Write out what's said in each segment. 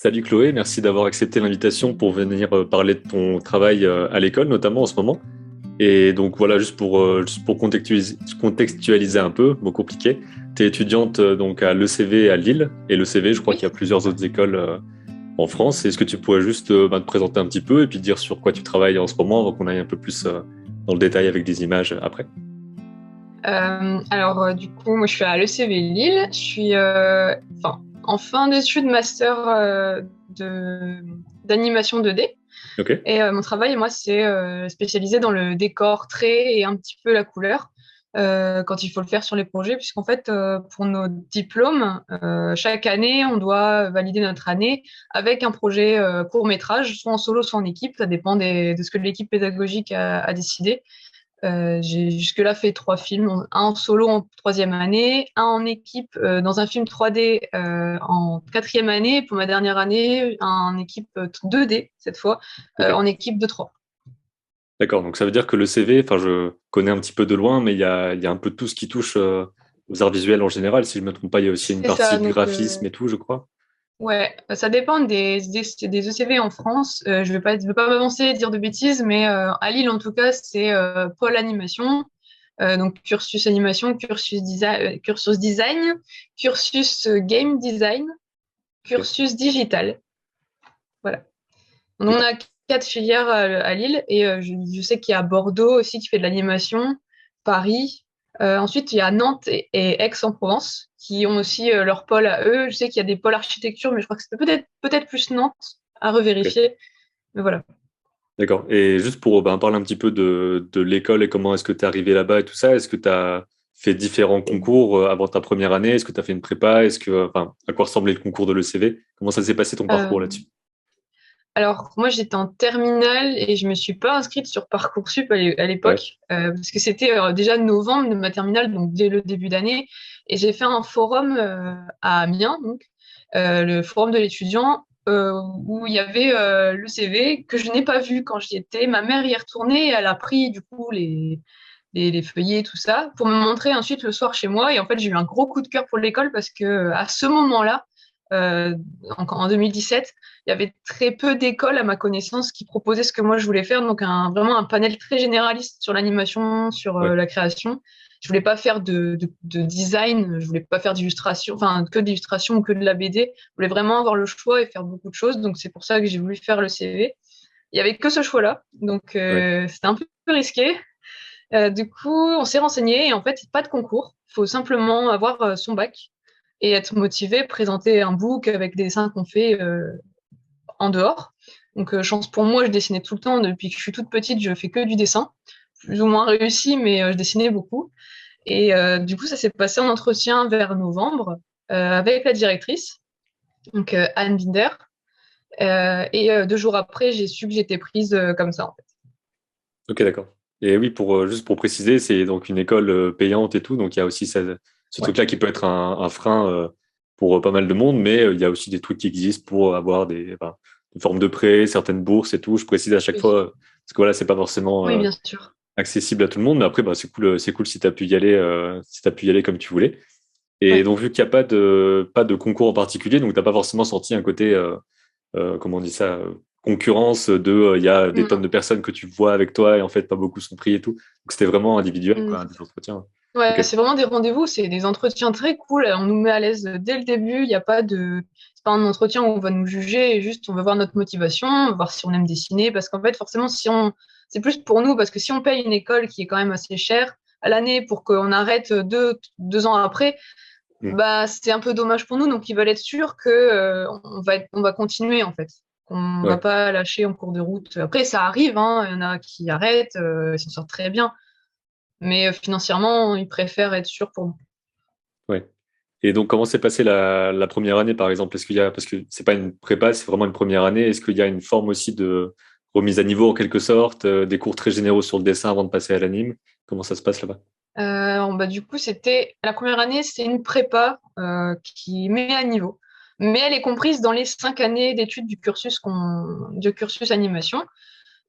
Salut Chloé, merci d'avoir accepté l'invitation pour venir parler de ton travail à l'école, notamment en ce moment. Et donc voilà, juste pour contextualiser un peu, mot compliqué, tu es étudiante donc à l'ECV à Lille, et l'ECV, je crois Oui. qu'il y a plusieurs autres écoles en France. Est-ce que tu pourrais juste te présenter un petit peu et puis dire sur quoi tu travailles en ce moment avant qu'on aille un peu plus dans le détail avec des images après? Du coup, moi, je suis à l'ECV Lille. Je suis en fin d'études master d'animation 2D. Ok, Et mon travail, moi, c'est spécialisé dans le décor, trait et un petit peu la couleur quand il faut le faire sur les projets. Puisqu'en fait, pour nos diplômes, chaque année, on doit valider notre année avec un projet court-métrage, soit en solo, soit en équipe. Ça dépend de ce que l'équipe pédagogique a décidé. J'ai jusque-là fait 3 films, un en solo en troisième année, un en équipe dans un film 3D en quatrième année, et pour ma dernière année, un en équipe 2D cette fois, ok. en équipe de 3. D'accord, donc ça veut dire que le CV, enfin je connais un petit peu de loin, mais il y a un peu tout ce qui touche aux arts visuels en général. Si je ne me trompe pas, il y a aussi une C'est ça, partie donc graphisme et tout, je crois. ouais, ça dépend des ECV en France. Je vais pas m'avancer et dire de bêtises, mais à Lille en tout cas, c'est pôle animation. Donc cursus animation, cursus design, cursus game design, Ok, cursus digital. Voilà. On en d'accord. a 4 filières à Lille et je sais qu'il y a Bordeaux aussi qui fait de l'animation, Paris. Ensuite, il y a Nantes et Aix-en-Provence qui ont aussi leur pôle à eux. Je sais qu'il y a des pôles architecture, mais je crois que c'était peut-être plus Nantes à Ok. revérifier. Mais voilà. D'accord. Et juste pour parler un petit peu de l'école et comment est-ce que tu es arrivé là-bas et tout ça, est-ce que tu as fait différents concours avant ta première année? Est-ce que tu as fait une prépa? Enfin, à quoi ressemblait le concours de l'ECV? Comment ça s'est passé ton parcours Euh, là-dessus? alors, moi, j'étais en terminale et je me suis pas inscrite sur Parcoursup à Ouais. l'époque, parce que c'était déjà novembre de ma terminale, donc dès le début d'année. Et j'ai fait un forum à Amiens, donc, le forum de l'étudiant, où il y avait le CV que je n'ai pas vu quand j'y étais. Ma mère y est retournée, elle a pris du coup les feuillets, tout ça, pour me montrer ensuite le soir chez moi. Et en fait, j'ai eu un gros coup de cœur pour l'école parce que à ce moment-là, euh, en 2017, il y avait très peu d'écoles à ma connaissance qui proposaient ce que moi je voulais faire, donc vraiment un panel très généraliste sur l'animation, sur Ouais. la création. Je voulais pas faire de design, je voulais pas faire d'illustration, enfin que d'illustration ou que de la BD. Je voulais vraiment avoir le choix et faire beaucoup de choses, donc c'est pour ça que j'ai voulu faire le CV. Il y avait que ce choix-là, donc Ouais. c'était un peu risqué. Du coup, on s'est renseigné et en fait, pas de concours. Il faut simplement avoir son bac et être motivé, présenter un book avec des dessins qu'on fait en dehors. Donc, chance pour moi, je dessinais tout le temps. Depuis que je suis toute petite, je fais que du dessin. Plus ou moins réussi, mais je dessinais beaucoup. Et du coup, ça s'est passé en entretien vers novembre avec la directrice, donc Anne Binder. Et 2 jours après, j'ai su que j'étais prise comme ça, en fait. Ok, d'accord. Et oui, juste pour préciser, c'est donc une école payante et tout, donc il y a aussi ce Ouais. truc-là qui peut être un frein pour pas mal de monde, mais il y a aussi des trucs qui existent pour avoir des formes de prêts, certaines bourses et tout. Je précise à chaque Oui, fois, parce que voilà, c'est pas forcément oui, bien sûr. accessible à tout le monde, mais après, c'est cool si tu as pu y aller, si tu pu y aller comme tu voulais. Et Ouais. donc, vu qu'il n'y a pas de concours en particulier, donc tu n'as pas forcément senti un côté comment on dit ça, concurrence il y a des tonnes Non. de personnes que tu vois avec toi et en fait pas beaucoup sont pris et tout. Donc c'était vraiment individuel, Mm. quoi, des entretiens. Ouais, Ok. c'est vraiment des rendez-vous, c'est des entretiens très cool. On nous met à l'aise dès le début. Il y a pas de, c'est pas un entretien où on va nous juger. Juste, on va voir notre motivation, on va voir si on aime dessiner. Parce qu'en fait, forcément, c'est plus pour nous parce que si on paye une école qui est quand même assez chère à l'année pour qu'on arrête 2 ans après, Mm. bah c'est un peu dommage pour nous. Donc, ils veulent être sûrs que on va continuer en fait. On va Ouais, pas lâcher en cours de route. Après, ça arrive, hein. Il y en a qui arrêtent, ils s'en sortent très bien. Mais financièrement, ils préfèrent être sûrs pour nous. ouais. Et donc comment s'est passée la première année par exemple? Parce que c'est pas une prépa, c'est vraiment une première année. Est-ce qu'il y a une forme aussi de remise à niveau en quelque sorte, des cours très généraux sur le dessin avant de passer à l'anime? Comment ça se passe là-bas? Du coup, c'était la première année, c'est une prépa qui met à niveau, mais elle est comprise dans les 5 années d'études du cursus animation.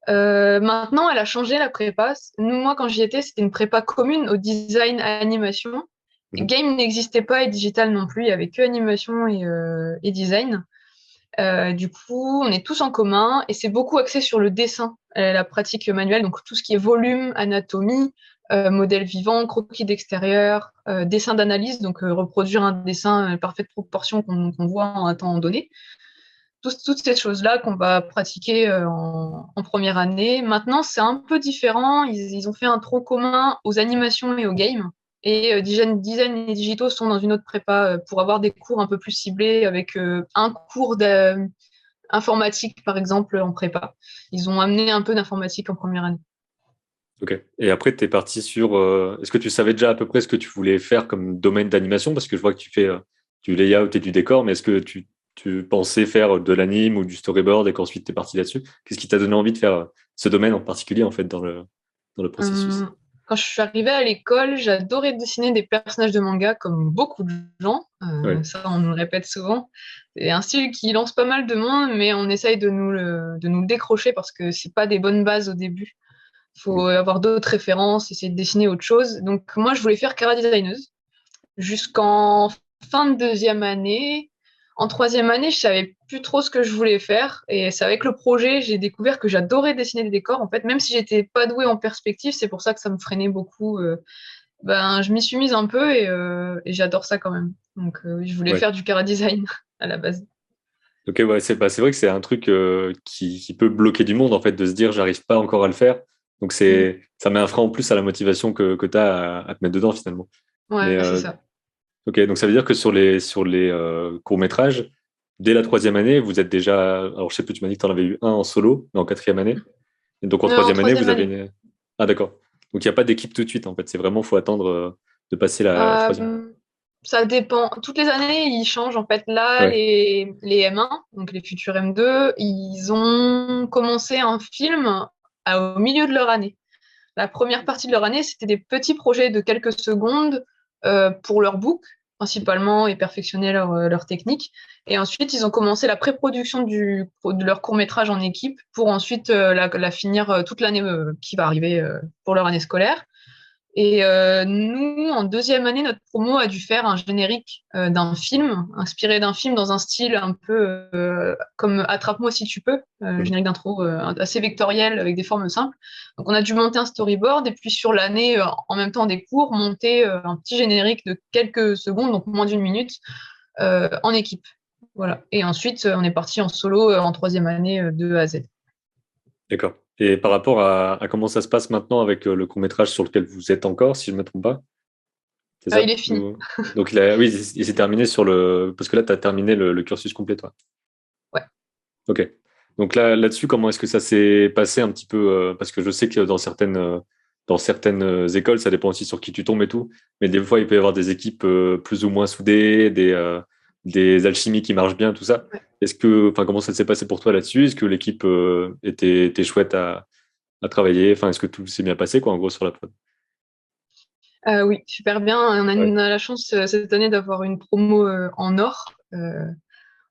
Maintenant, elle a changé la prépa. Moi, quand j'y étais, c'était une prépa commune au design animation. Mhm. Game n'existait pas et digital non plus. Il y avait que animation et design. Du coup, on est tous en commun et c'est beaucoup axé sur le dessin, la pratique manuelle, donc tout ce qui est volume, anatomie, modèle vivant, croquis d'extérieur, dessin d'analyse, donc reproduire un dessin parfaite proportion qu'on voit en un temps donné. Toutes ces choses-là qu'on va pratiquer en première année. Maintenant, c'est un peu différent. Ils ont fait un tronc commun aux animations et aux games. Et design et digitaux sont dans une autre prépa pour avoir des cours un peu plus ciblés avec un cours d'informatique, par exemple, en prépa. Ils ont amené un peu d'informatique en première année. Ok. Et après, tu es parti sur. Est-ce que tu savais déjà à peu près ce que tu voulais faire comme domaine d'animation? Parce que je vois que tu fais du layout et du décor, mais est-ce que tu pensais faire de l'anime ou du storyboard et qu'ensuite tu es parti là-dessus? Qu'est-ce qui t'a donné envie de faire ce domaine en particulier, en fait, dans le processus? Quand je suis arrivée à l'école, j'adorais dessiner des personnages de manga comme beaucoup de gens. Ouais. Ça, on nous le répète souvent. C'est un style qui lance pas mal de monde, mais on essaye de nous le décrocher parce que c'est pas des bonnes bases au début. Il faut avoir d'autres références, essayer de dessiner autre chose. Donc moi, je voulais faire Cara designeuse jusqu'en fin de deuxième année. En troisième année, je savais plus trop ce que je voulais faire. Et c'est avec le projet, j'ai découvert que j'adorais dessiner des décors. En fait, même si j'étais pas douée en perspective, c'est pour ça que ça me freinait beaucoup. Ben, je m'y suis mise un peu et j'adore ça quand même. Donc, je voulais Ouais. faire du Cara design à la base. Ok, ouais, c'est vrai que c'est un truc qui peut bloquer du monde, en fait, de se dire, j'arrive pas encore à le faire. Donc, Mm. ça met un frein en plus à la motivation que tu as à te mettre dedans, finalement. Mais, Ouais, c'est ça. ok, donc ça veut dire que sur les courts-métrages, dès la troisième année, vous êtes déjà. Alors, je sais plus, tu m'as dit que tu en avais eu un en solo, mais en quatrième année. Et donc, en En troisième année, troisième vous avez année. une. Ah, d'accord. Donc, il n'y a pas d'équipe tout de suite, en fait. C'est vraiment, faut attendre de passer la troisième. Euh, Ça dépend. Toutes les années, ils changent. En fait, là, Ouais. les M1, donc les futurs M2, ils ont commencé un film au milieu de leur année. La première partie de leur année, c'était des petits projets de quelques secondes pour leur book, principalement, et perfectionner leur technique. Et ensuite, ils ont commencé la pré-production de leur court-métrage en équipe pour ensuite la finir toute l'année qui va arriver pour leur année scolaire. Et nous, en deuxième année, notre promo a dû faire un générique d'un film, inspiré d'un film dans un style un peu comme Attrape-moi si tu peux, Mhm. générique d'intro assez vectoriel avec des formes simples. Donc on a dû monter un storyboard et puis sur l'année, en même temps des cours, monter un petit générique de quelques secondes, donc moins d'une minute, en équipe. Voilà. Et ensuite, on est parti en solo en troisième année de A à Z. D'accord. Et par rapport à comment ça se passe maintenant avec le court-métrage sur lequel vous êtes encore, si je ne me trompe pas, c'est Il ça? est fini. Donc, oui, il s'est terminé sur le. Parce que là, tu as terminé le cursus complet, toi. Ouais. Ok. Donc là-dessus, comment est-ce que ça s'est passé un petit peu parce que je sais que dans certaines écoles, ça dépend aussi sur qui tu tombes et tout, mais des fois, il peut y avoir des équipes plus ou moins soudées, des alchimies qui marchent bien, tout ça. Enfin, comment ça s'est passé pour toi là-dessus? Est-ce que l'équipe était chouette à travailler? Enfin, est-ce que tout s'est bien passé, quoi, en gros, sur la prod? Oui, super bien. Ouais. On a la chance cette année d'avoir une promo en or.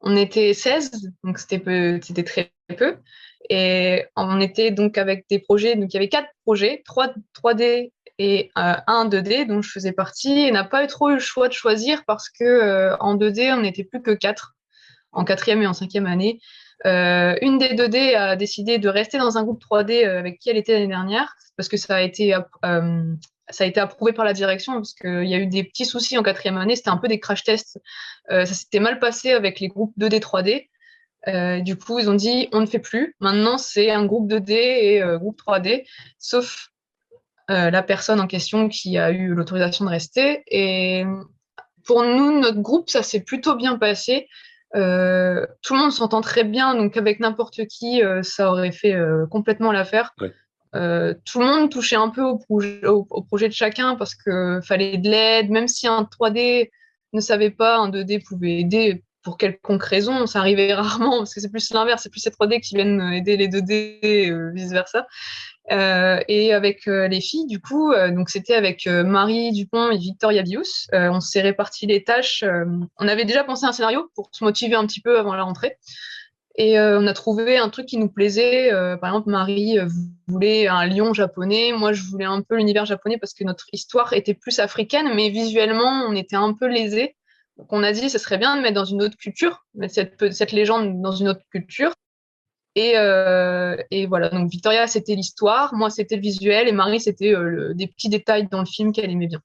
On était 16, donc c'était très peu. Et on était donc avec des projets, donc il y avait 4 projets, 3D et un 2D dont je faisais partie. Et n'a pas eu trop eu le choix de choisir parce que en 2D, on n'était plus que 4 en quatrième et en cinquième année. Une des 2D a décidé de rester dans un groupe 3D avec qui elle était l'année dernière, parce que ça a été approuvé par la direction, parce qu'il y a eu des petits soucis en quatrième année, c'était un peu des crash tests. Ça s'était mal passé avec les groupes 2D, 3D. Du coup, ils ont dit on ne fait plus. Maintenant, c'est un groupe 2D et groupe 3D, sauf la personne en question qui a eu l'autorisation de rester. Et pour nous, notre groupe, ça s'est plutôt bien passé. Tout le monde s'entend très bien, donc avec n'importe qui, ça aurait fait complètement l'affaire. Ouais. Tout le monde touchait un peu au projet de chacun parce que fallait de l'aide, même si un 3D ne savait pas, un 2D pouvait aider pour quelconque raison. Ça arrivait rarement parce que c'est plus l'inverse, c'est plus ces 3D qui viennent aider les 2D, vice-versa. Et avec les filles, du coup, donc c'était avec Marie Dupont et Victoria Bius. On s'est réparti les tâches. On avait déjà pensé à un scénario pour se motiver un petit peu avant la rentrée. Et on a trouvé un truc qui nous plaisait. Par exemple, Marie voulait un lion japonais. Moi, je voulais un peu l'univers japonais parce que notre histoire était plus africaine, mais visuellement, on était un peu lésés. qu'on a dit, ce serait bien de mettre dans une autre culture, mettre cette légende dans une autre culture. Et voilà, donc Victoria, c'était l'histoire, moi, c'était le visuel, et Marie, c'était des petits détails dans le film qu'elle aimait bien.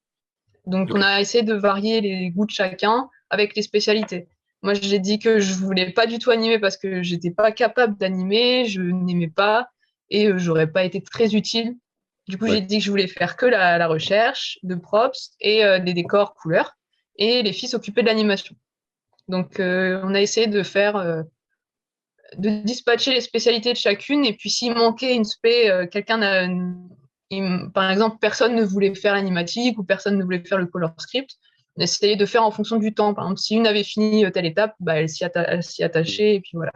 Donc, on Ok. a essayé de varier les goûts de chacun avec les spécialités. Moi, j'ai dit que je voulais pas du tout animer parce que j'étais pas capable d'animer, je n'aimais pas et j'aurais pas été très utile. Du coup, j'ai Ouais. dit que je voulais faire que la recherche de props et des décors couleurs et les filles s'occupaient de l'animation. Donc, on a essayé de dispatcher les spécialités de chacune et puis s'il manquait une spé, par exemple, personne ne voulait faire l'animatique ou personne ne voulait faire le color script. On essayait de faire en fonction du temps. Par exemple, si une avait fini telle étape, bah, elle s'y Mm. attachait et puis voilà.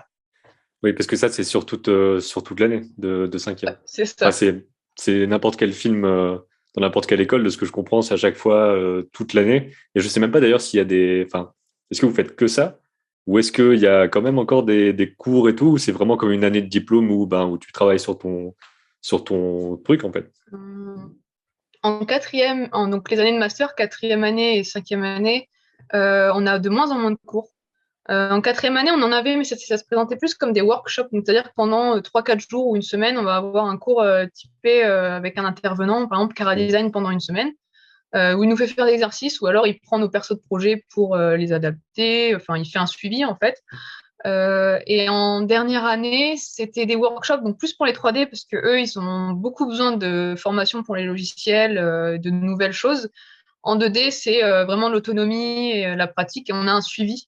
Oui, parce que ça, c'est sur toute l'année de Ouais, cinquième. c'est Enfin, ça. c'est n'importe quel film dans n'importe quelle école, de ce que je comprends, c'est à chaque fois toute l'année. Et je sais même pas d'ailleurs s'il y a des. Enfin, est-ce que vous faites que ça? Ou est-ce qu'il y a quand même encore des cours et tout? Ou c'est vraiment comme une année de diplôme où tu travailles sur ton truc, en fait? Hum, En quatrième, donc les années de master, quatrième année et cinquième année, on a de moins en moins de cours. En quatrième année, on en avait, mais ça se présentait plus comme des workshops. Donc, c'est-à-dire que pendant 3-4 jours ou une semaine, on va avoir un cours typé avec un intervenant, par exemple Cara Mm. Design pendant une semaine, où il nous fait faire des exercices ou alors il prend nos persos de projet pour les adapter. Enfin, il fait un suivi en fait. Et en dernière année, c'était des workshops, donc plus pour les 3D, parce que eux, ils ont beaucoup besoin de formation pour les logiciels, de nouvelles choses. En 2D, c'est vraiment l'autonomie et la pratique, et on a un suivi.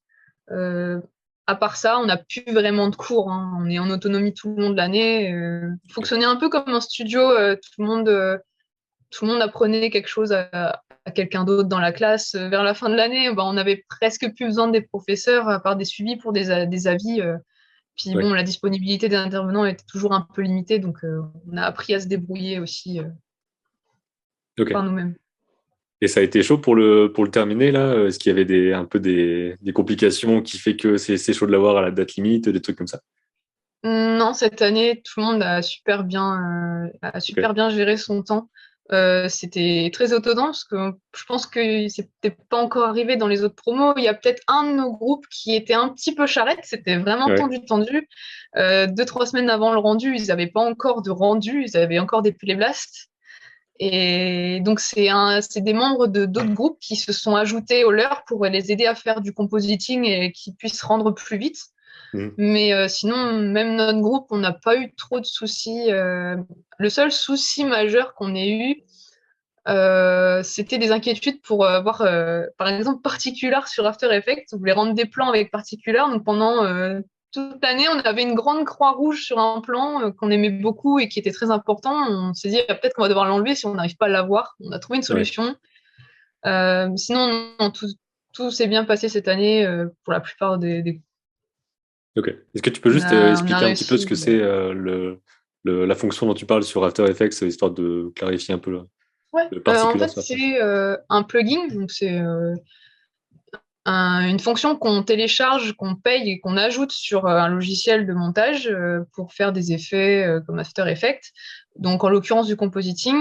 Euh, à part ça, on n'a plus vraiment de cours, hein. On est en autonomie tout le long de l'année. Fonctionner un peu comme un studio, tout le monde apprenait quelque chose à quelqu'un d'autre dans la classe. Vers la fin de l'année, bah, on avait presque plus besoin des professeurs, à part des suivis pour des avis. Puis Ouais. bon, la disponibilité des intervenants était toujours un peu limitée, donc on a appris à se débrouiller aussi Ok. par nous-mêmes. Et ça a été chaud pour le terminer, là? Est-ce qu'il y avait un peu des complications qui fait que c'est chaud de l'avoir à la date limite, des trucs comme ça? Non, cette année, tout le monde a Ok. super bien géré son temps. C'était très étonnant parce que je pense que c'était pas encore arrivé dans les autres promos. Il y a peut-être un de nos groupes qui était un petit peu charrette. C'était vraiment Ouais. tendu. 2-3 semaines avant le rendu, ils n'avaient pas encore de rendu. Ils avaient encore des playblasts. Et donc, c'est des membres de d'autres groupes qui se sont ajoutés au leur pour les aider à faire du compositing et qu'ils puissent rendre plus vite. Mm. Mais sinon, même notre groupe, on n'a pas eu trop de soucis. Le seul souci majeur qu'on ait eu, c'était des inquiétudes pour avoir, par exemple, Particular sur After Effects. On voulait rendre des plans avec Particular. Donc pendant toute l'année, on avait une grande croix rouge sur un plan qu'on aimait beaucoup et qui était très important. On s'est dit, ah, peut-être qu'on va devoir l'enlever si on n'arrive pas à l'avoir. On a trouvé une Ouais. solution. Sinon, non, tout s'est bien passé cette année pour la plupart des. Ok. Est-ce que tu peux juste On a expliquer un petit peu ce réussi. que c'est la fonction dont tu parles sur After Effects, histoire de clarifier un peu Ouais, le en particulier fait, sur After Effects? c'est un plugin, donc c'est une fonction qu'on télécharge, qu'on paye et qu'on ajoute sur un logiciel de montage pour faire des effets comme After Effects, donc en l'occurrence du compositing.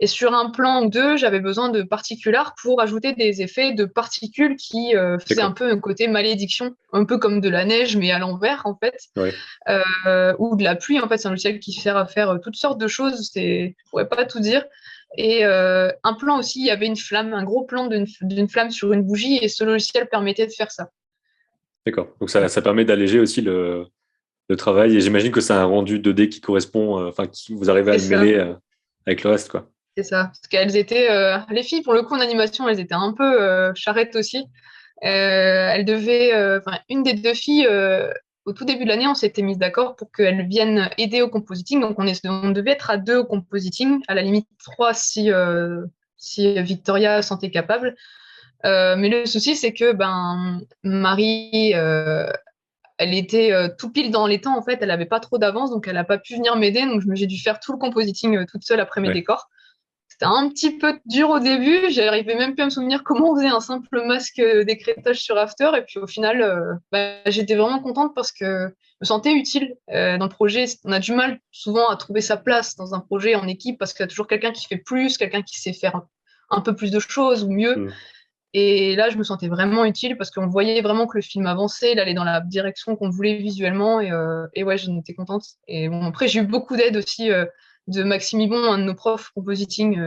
Et sur un plan ou deux, j'avais besoin de particulars pour ajouter des effets de particules qui faisaient un D'accord. peu un côté malédiction, un peu comme de la neige mais à l'envers en fait, Ouais. ou de la pluie. En fait, c'est un logiciel qui sert à faire toutes sortes de choses. Je pourrais pas tout dire. Et un plan aussi, il y avait une flamme, un gros plan d'une flamme sur une bougie, et ce logiciel permettait de faire ça. D'accord. Donc Voilà. ça permet d'alléger aussi le travail. Et j'imagine que c'est un rendu 2D qui correspond, enfin, qui vous arrivez à C'est le ça, mêler avec le reste, quoi. c'est ça. Parce qu'elles étaient, les filles, pour le coup, en animation, elles étaient un peu charrettes aussi. Elles devaient, enfin, une des deux filles, au tout début de l'année, on s'était mis d'accord pour qu'elles viennent aider au compositing. Donc, on devait être à deux au compositing, à la limite trois si Victoria sentait capable. Mais le souci, c'est que Marie, elle était tout pile dans les temps, en fait. Elle n'avait pas trop d'avance, donc elle n'a pas pu venir m'aider. Donc, j'ai dû faire tout le compositing toute seule après mes Ouais. décors. C'était un petit peu dur au début. J'arrivais même plus à me souvenir comment on faisait un simple masque d'écrêtage sur After. Et puis au final, j'étais vraiment contente parce que je me sentais utile dans le projet. On a du mal souvent à trouver sa place dans un projet en équipe parce qu'il y a toujours quelqu'un qui fait plus, quelqu'un qui sait faire un peu plus de choses ou mieux. Mm. Et là, je me sentais vraiment utile parce qu'on voyait vraiment que le film avançait, il allait dans la direction qu'on voulait visuellement. Et ouais, j'en étais contente. Et bon, après, j'ai eu beaucoup d'aide aussi de Maxime Ibon, un de nos profs compositing.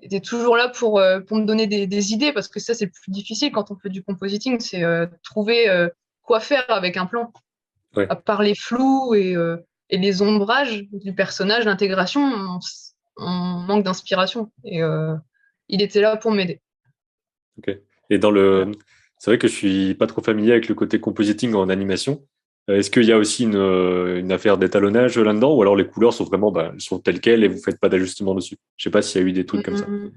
Était toujours là pour me donner des idées parce que ça, c'est le plus difficile quand on fait du compositing, c'est trouver quoi faire avec un plan. Ouais. À part les flous et les ombrages du personnage, l'intégration, on manque d'inspiration. Et il était là pour m'aider. Ok. Et Voilà. c'est vrai que je suis pas trop familier avec le côté compositing en animation. Est-ce qu'il y a aussi une affaire d'étalonnage là-dedans, ou alors les couleurs sont vraiment, elles sont telles quelles et vous faites pas d'ajustement dessus? Je sais pas s'il y a eu des trucs comme ça. Hum,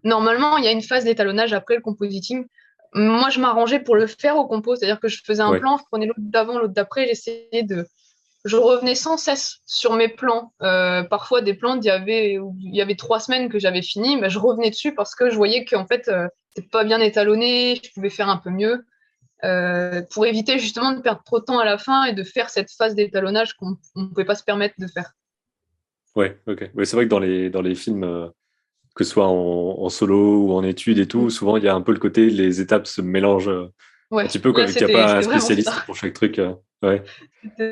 Normalement, il y a une phase d'étalonnage après le compositing. Moi, je m'arrangeais pour le faire au compo, c'est-à-dire que je faisais un Ouais. plan, je prenais l'autre d'avant, l'autre d'après, j'essayais de je revenais sans cesse sur mes plans. Parfois, des plans, il y avait 3 semaines que j'avais fini, mais je revenais dessus parce que je voyais qu'en fait, c'était pas bien étalonné, je pouvais faire un peu mieux, pour éviter justement de perdre trop de temps à la fin et de faire cette phase d'étalonnage qu'on ne pouvait pas se permettre de faire. Ouais, ok. Ouais, c'est vrai que dans les films, que ce soit en solo ou en études et tout, Mm. souvent il y a un peu le côté, les étapes se mélangent un Ouais, petit peu, quoi, là, vu qu'il n'y a pas un c'était vraiment ça. spécialiste pour chaque truc. Ouais,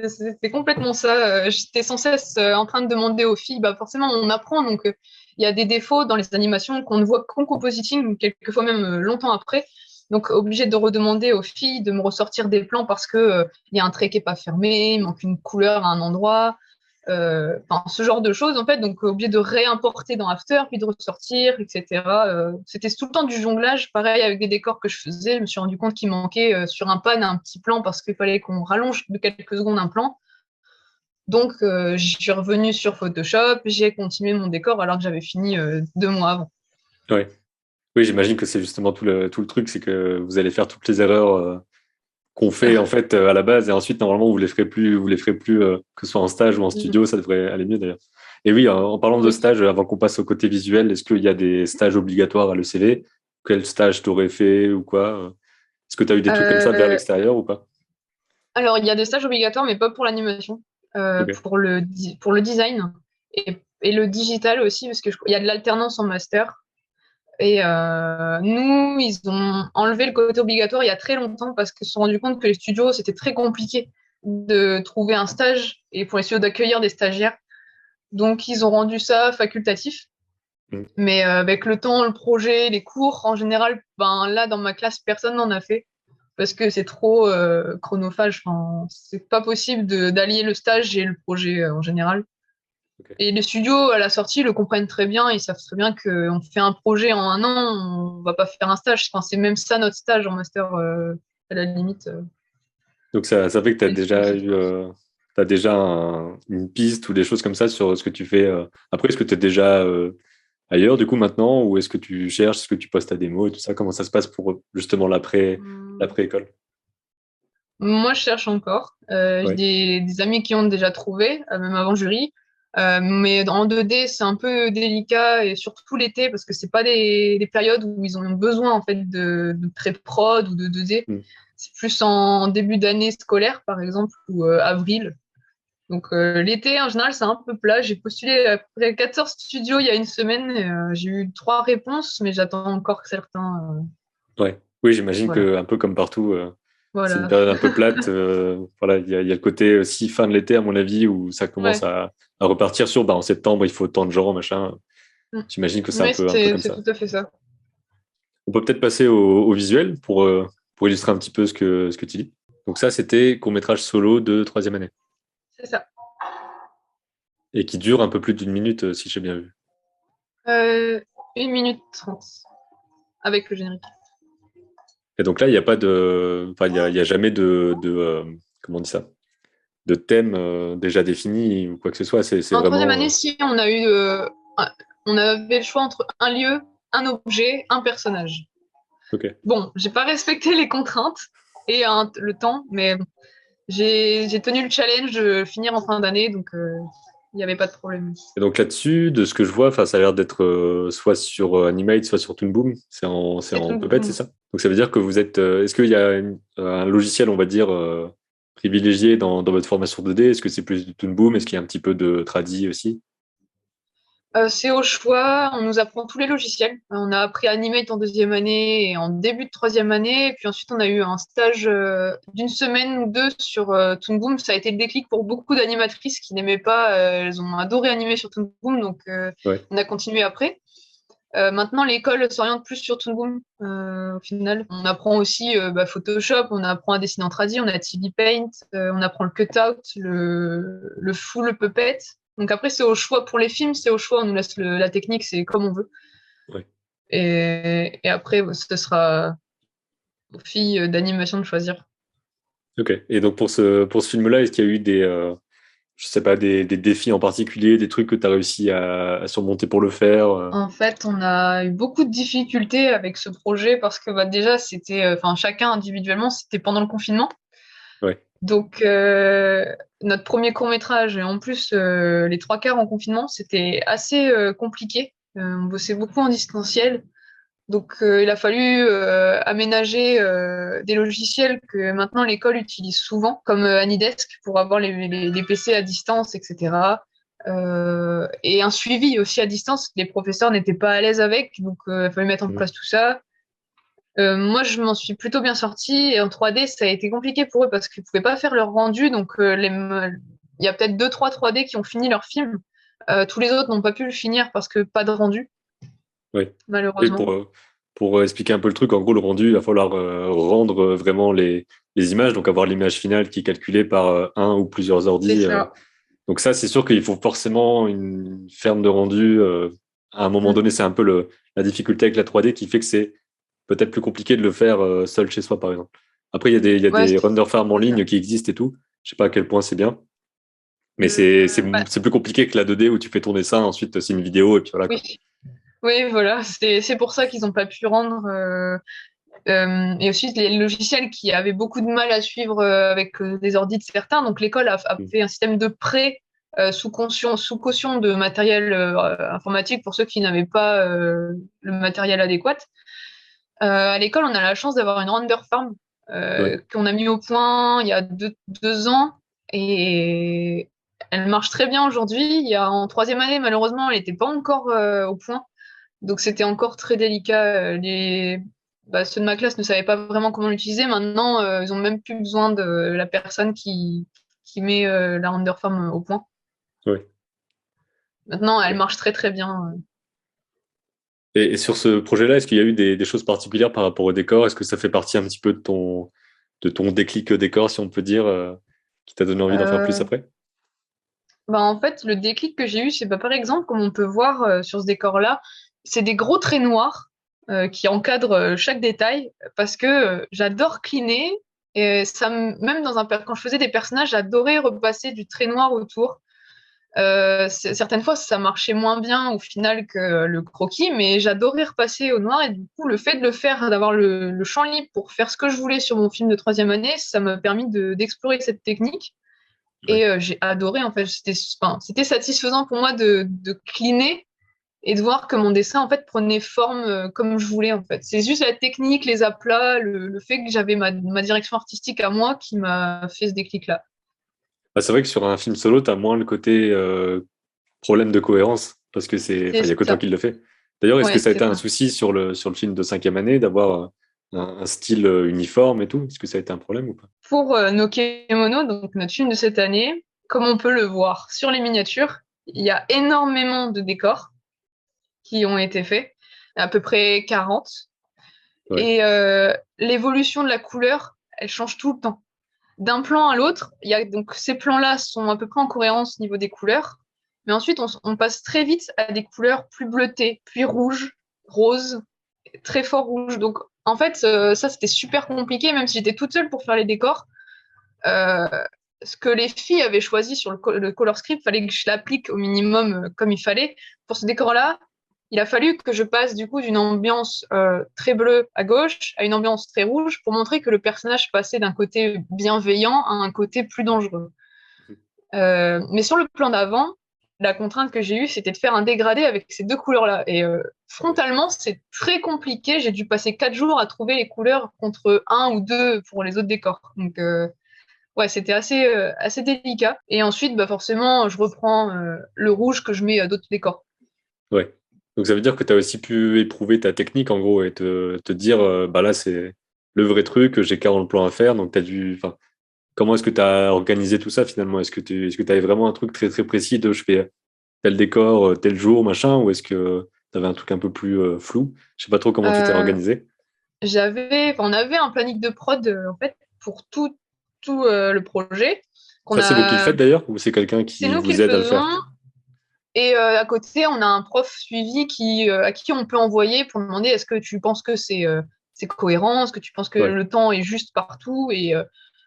C'était complètement ça. J'étais sans cesse en train de demander aux filles, bah forcément on apprend, donc il y a des défauts dans les animations qu'on ne voit qu'en compositing, quelquefois même longtemps après. Donc obligé de redemander aux filles de me ressortir des plans parce que il y a un trait qui est pas fermé, il manque une couleur à un endroit, enfin ce genre de choses en fait. Donc obligé de réimporter dans After puis de ressortir, etc. C'était tout le temps du jonglage, pareil avec des décors que je faisais. Je me suis rendu compte qu'il manquait sur un pan un petit plan parce qu'il fallait qu'on rallonge de quelques secondes un plan. Donc, je suis revenue sur Photoshop, j'ai continué mon décor alors que j'avais fini 2 mois avant. ouais. Oui, j'imagine que c'est justement tout le truc, c'est que vous allez faire toutes les erreurs qu'on fait en fait à la base, et ensuite normalement vous les ferez plus, que ce soit en stage ou en Mhm. studio, ça devrait aller mieux d'ailleurs. Et oui, en parlant de Oui. stage, avant qu'on passe au côté visuel, est-ce qu'il y a des stages obligatoires à l'ECV? Quel stage t'aurais fait ou quoi? Est-ce que tu as eu des trucs comme ça vers Euh, l'extérieur ou pas? alors, il y a des stages obligatoires, mais pas pour l'animation, Ok. pour le design et le digital aussi, parce qu'il y a de l'alternance en master. Et nous, ils ont enlevé le côté obligatoire il y a très longtemps parce qu'ils se sont rendus compte que les studios, c'était très compliqué de trouver un stage et pour les studios d'accueillir des stagiaires. Donc, ils ont rendu ça facultatif. Mm. Mais avec le temps, le projet, les cours, en général, ben là, dans ma classe, personne n'en a fait parce que c'est trop chronophage. Enfin, c'est pas possible d'allier le stage et le projet en général. Ok. Et les studios, à la sortie, le comprennent très bien. Ils savent très bien qu'on fait un projet en un an, on va pas faire un stage. Enfin, c'est même ça notre stage en master, à la limite. Donc ça fait que tu as Même si on déjà sait eu pas. t'as déjà une piste ou des choses comme ça sur ce que tu fais. Après, est-ce que tu es déjà ailleurs du coup maintenant, ou est-ce que tu cherches, est-ce que tu postes ta démo et tout ça? Comment ça se passe pour justement Hum, l'après-école? Moi, je cherche encore. J'ai Ouais. des amis qui ont déjà trouvé, même avant jury. Mais en 2D, c'est un peu délicat, et surtout l'été, parce que c'est pas des périodes où ils ont besoin en fait de pré-prod ou de 2D. Mm. C'est plus en début d'année scolaire, par exemple, ou avril. Donc l'été, en général, c'est un peu plat. J'ai postulé après 14 studios il y a une semaine. Et, j'ai eu 3 réponses, mais j'attends encore certains. Ouais. Oui, j'imagine Voilà. que un peu comme partout, c'est une Voilà. période un peu plate. Voilà, il y a le côté aussi fin de l'été, à mon avis, où ça commence Ouais. à repartir sur, en septembre, il faut tant de gens, machin. Mm. J'imagine que c'est Mais un peu comme c'est ça. tout à fait ça. On peut peut-être passer au visuel pour illustrer un petit peu ce que tu dis. Donc ça, c'était court-métrage solo de troisième année C'est ça. et qui dure un peu plus d'une minute, si j'ai bien vu. Euh, 1 minute 30 avec le générique. Et donc là, il n'y a pas de, enfin, il y a jamais comment on dit ça, de thème déjà défini ou quoi que ce soit. C'est En troisième vraiment, année, si on avait le choix entre un lieu, un objet, un personnage. ok. Bon, j'ai pas respecté les contraintes et le temps, mais bon, j'ai tenu le challenge de finir en fin d'année, donc il n'y avait pas de problème. Et donc là-dessus, de ce que je vois, enfin, ça a l'air d'être soit sur Animate, soit sur Toon Boom. C'est C'est en tout. Puppet, c'est ça? Donc ça veut dire que vous êtes. Est-ce qu'il y a un logiciel, on va dire, privilégié dans votre formation 2D? Est-ce que c'est plus du Toon Boom? Est-ce qu'il y a un petit peu de tradi aussi? C'est au choix, on nous apprend tous les logiciels. On a appris Animate en deuxième année et en début de troisième année. Et puis ensuite, on a eu un stage d'une semaine ou deux sur Toon Boom. Ça a été le déclic pour beaucoup d'animatrices qui n'aimaient pas. Elles ont adoré animer sur Toon Boom, donc Ouais. on a continué après. Maintenant, l'école s'oriente plus sur Toon Boom. Au final, on apprend aussi Photoshop, on apprend à dessiner en tradi, on a TV Paint, on apprend le cutout, le full puppet. Donc après, c'est au choix pour les films, c'est au choix, on nous laisse la technique, c'est comme on veut. Ouais. Et après, ce sera aux filles d'animation de choisir. Ok. Et donc pour ce film-là, est-ce qu'il y a eu je sais pas, des défis en particulier, des trucs que tu as réussi à surmonter pour le faire? En fait, on a eu beaucoup de difficultés avec ce projet parce que déjà, c'était, enfin, chacun individuellement, c'était pendant le confinement. Ouais. Donc, notre premier court-métrage, et en plus, les trois quarts en confinement, c'était assez compliqué. On bossait beaucoup en distanciel. Donc, il a fallu aménager des logiciels que maintenant l'école utilise souvent, comme Anydesk, pour avoir les PC à distance, etc. Et un suivi aussi à distance. Les professeurs n'étaient pas à l'aise avec, donc il a fallu mettre en Mhm. place tout ça. Moi, je m'en suis plutôt bien sortie. Et en 3D, ça a été compliqué pour eux parce qu'ils ne pouvaient pas faire leur rendu. Donc, il y a peut-être deux, trois 3D qui ont fini leur film. Tous les autres n'ont pas pu le finir parce que pas de rendu, Ouais. Et malheureusement. pour expliquer un peu le truc, en gros, le rendu, il va falloir rendre vraiment les images, donc avoir l'image finale qui est calculée par un ou plusieurs C'est ordis. ça. Donc ça, c'est sûr qu'il faut forcément une ferme de rendu. À un moment Mm. donné, c'est un peu la difficulté avec la 3D qui fait que c'est peut-être plus compliqué de le faire seul chez soi, par exemple. Après, il y a Ouais, des render farms en c'est ça. ligne qui existent et tout. Je sais pas à quel point c'est bien, mais Bah, c'est plus compliqué que la 2D où tu fais tourner ça, ensuite c'est une vidéo et puis voilà, quoi. oui. Oui, voilà. C'est pour ça qu'ils n'ont pas pu rendre. Et aussi les logiciels qui avaient beaucoup de mal à suivre avec des ordis de certains. Donc l'école a Mm. fait un système de prêt sous caution de matériel informatique pour ceux qui n'avaient pas le matériel adéquat. À l'école, on a la chance d'avoir une render farm Ouais. qu'on a mis au point il y a deux ans et elle marche très bien aujourd'hui. En troisième année, malheureusement, elle n'était pas encore au point. Donc c'était encore très délicat. Ceux de ma classe ne savaient pas vraiment comment l'utiliser. Maintenant, ils ont même plus besoin de la personne qui met la render farm au point. Ouais. Maintenant, elle Ok. marche très très bien. Et sur ce projet-là, est-ce qu'il y a eu des choses particulières par rapport au décor? Est-ce que ça fait partie un petit peu de ton déclic décor, si on peut dire, qui t'a donné envie d'en faire plus Euh, après? En fait, le déclic que j'ai eu, c'est par exemple, comme on peut voir sur ce décor-là, c'est des gros traits noirs qui encadrent chaque détail parce que j'adore cleaner. Et même quand je faisais des personnages, j'adorais repasser du trait noir autour. Certaines fois, ça marchait moins bien au final que le croquis, mais j'adorais repasser au noir et du coup, le fait de le faire, d'avoir le champ libre pour faire ce que je voulais sur mon film de troisième année, ça m'a permis d'explorer cette technique Ouais. et j'ai adoré en fait. C'était satisfaisant pour moi de cleaner et de voir que mon dessin en fait prenait forme comme je voulais en fait. C'est juste la technique, les aplats, le fait que j'avais ma direction artistique à moi qui m'a fait ce déclic-là. Bah, c'est vrai que sur un film solo, tu as moins le côté problème de cohérence, parce que C'est il y a que toi ça. qui le fais. D'ailleurs, est-ce que Ouais, ça a c'est été un ça. souci sur le film de cinquième année d'avoir un style uniforme et tout? Est-ce que ça a été un problème ou pas? Pour nos Kemono, donc notre film de cette année, comme on peut le voir sur les miniatures, il y a énormément de décors qui ont été faits, à peu près 40. Ouais. Et l'évolution de la couleur, elle change tout le temps. D'un plan à l'autre, donc ces plans-là sont à peu près en cohérence au niveau des couleurs, mais ensuite on passe très vite à des couleurs plus bleutées, puis rouges, roses, très fort rouge. Donc en fait, ça c'était super compliqué, même si j'étais toute seule pour faire les décors. Euh, Ce que les filles avaient choisi sur le color script, fallait que je l'applique au minimum comme il fallait. Pour ce décor-là, il a fallu que je passe du coup d'une ambiance très bleue à gauche à une ambiance très rouge pour montrer que le personnage passait d'un côté bienveillant à un côté plus dangereux. Mais sur le plan d'avant, la contrainte que j'ai eue, c'était de faire un dégradé avec ces deux couleurs-là. Et Ouais. frontalement, c'est très compliqué. J'ai dû passer 4 jours à trouver les couleurs contre un ou deux pour les autres décors. Donc, ouais, c'était assez délicat. Et ensuite, forcément, je reprends le rouge que je mets à d'autres décors. Ouais. Donc ça veut dire que tu as aussi pu éprouver ta technique en gros et te dire bah là c'est le vrai truc, j'ai 40 plans à faire, donc tu as dû. Enfin, comment est-ce que tu as organisé tout ça finalement? Est-ce que tu avais vraiment un truc très très précis de je fais tel décor, tel jour, machin, ou est-ce que tu avais un truc un peu plus flou? Je sais pas trop comment tu t'es Euh, organisé. on avait un planning de prod en fait pour tout le projet qu'on Ça c'est vous qui le a. faites d'ailleurs, ou c'est quelqu'un C'est qui nous qui le vous aide à le faisons. faire? Et à côté, on a un prof suivi à qui on peut envoyer pour demander est-ce que tu penses que c'est cohérent, est-ce que tu penses que Ouais. le temps est juste partout.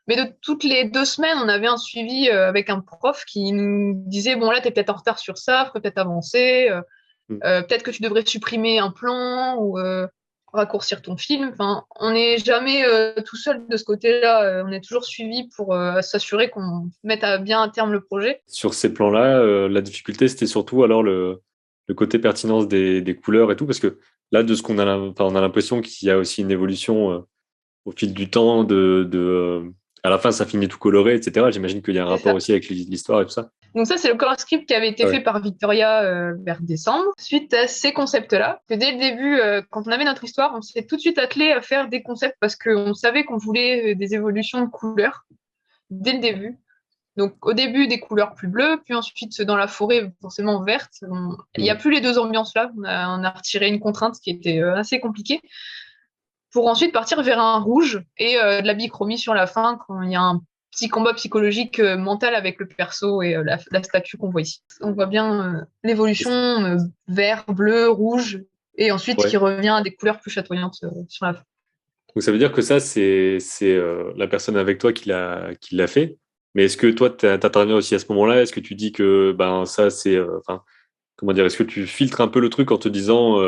Mais de toutes les 2 semaines, on avait un suivi avec un prof qui nous disait, bon là, tu es peut-être en retard sur ça, faut peut-être avancer, Mm. peut-être que tu devrais supprimer un plan ou raccourcir ton film. Enfin, on n'est jamais tout seul de ce côté-là. On est toujours suivi pour s'assurer qu'on mette bien à terme le projet. Sur ces plans-là, la difficulté, c'était surtout alors le côté pertinence des couleurs et tout, parce que là, de ce qu'on a, enfin, on a l'impression qu'il y a aussi une évolution au fil du temps, à la fin, ça finit tout coloré, etc. J'imagine qu'il y a un C'est rapport ça. aussi avec l'histoire et tout ça. Donc ça, c'est le color script qui avait été Ah fait ouais. par Victoria vers décembre. Suite à ces concepts-là, que dès le début, quand on avait notre histoire, on s'est tout de suite attelé à faire des concepts parce qu'on savait qu'on voulait des évolutions de couleurs dès le début. Donc au début, des couleurs plus bleues, puis ensuite dans la forêt, forcément verte. Il n'y a Mm. plus les deux ambiances-là. On a retiré une contrainte qui était assez compliquée pour ensuite partir vers un rouge et de la bichromie sur la fin quand il y a un petit combat psychologique mental avec le perso et la statue qu'on voit ici. On voit bien l'évolution vert, bleu, rouge et ensuite qui Ouais. revient à des couleurs plus chatoyantes sur la fin. Donc ça veut dire que ça, c'est la personne avec toi qui l'a fait. Mais est-ce que toi, t'interviens aussi à ce moment-là? Est-ce que tu dis que ben ça, enfin, comment dire, est-ce que tu filtres un peu le truc en te disant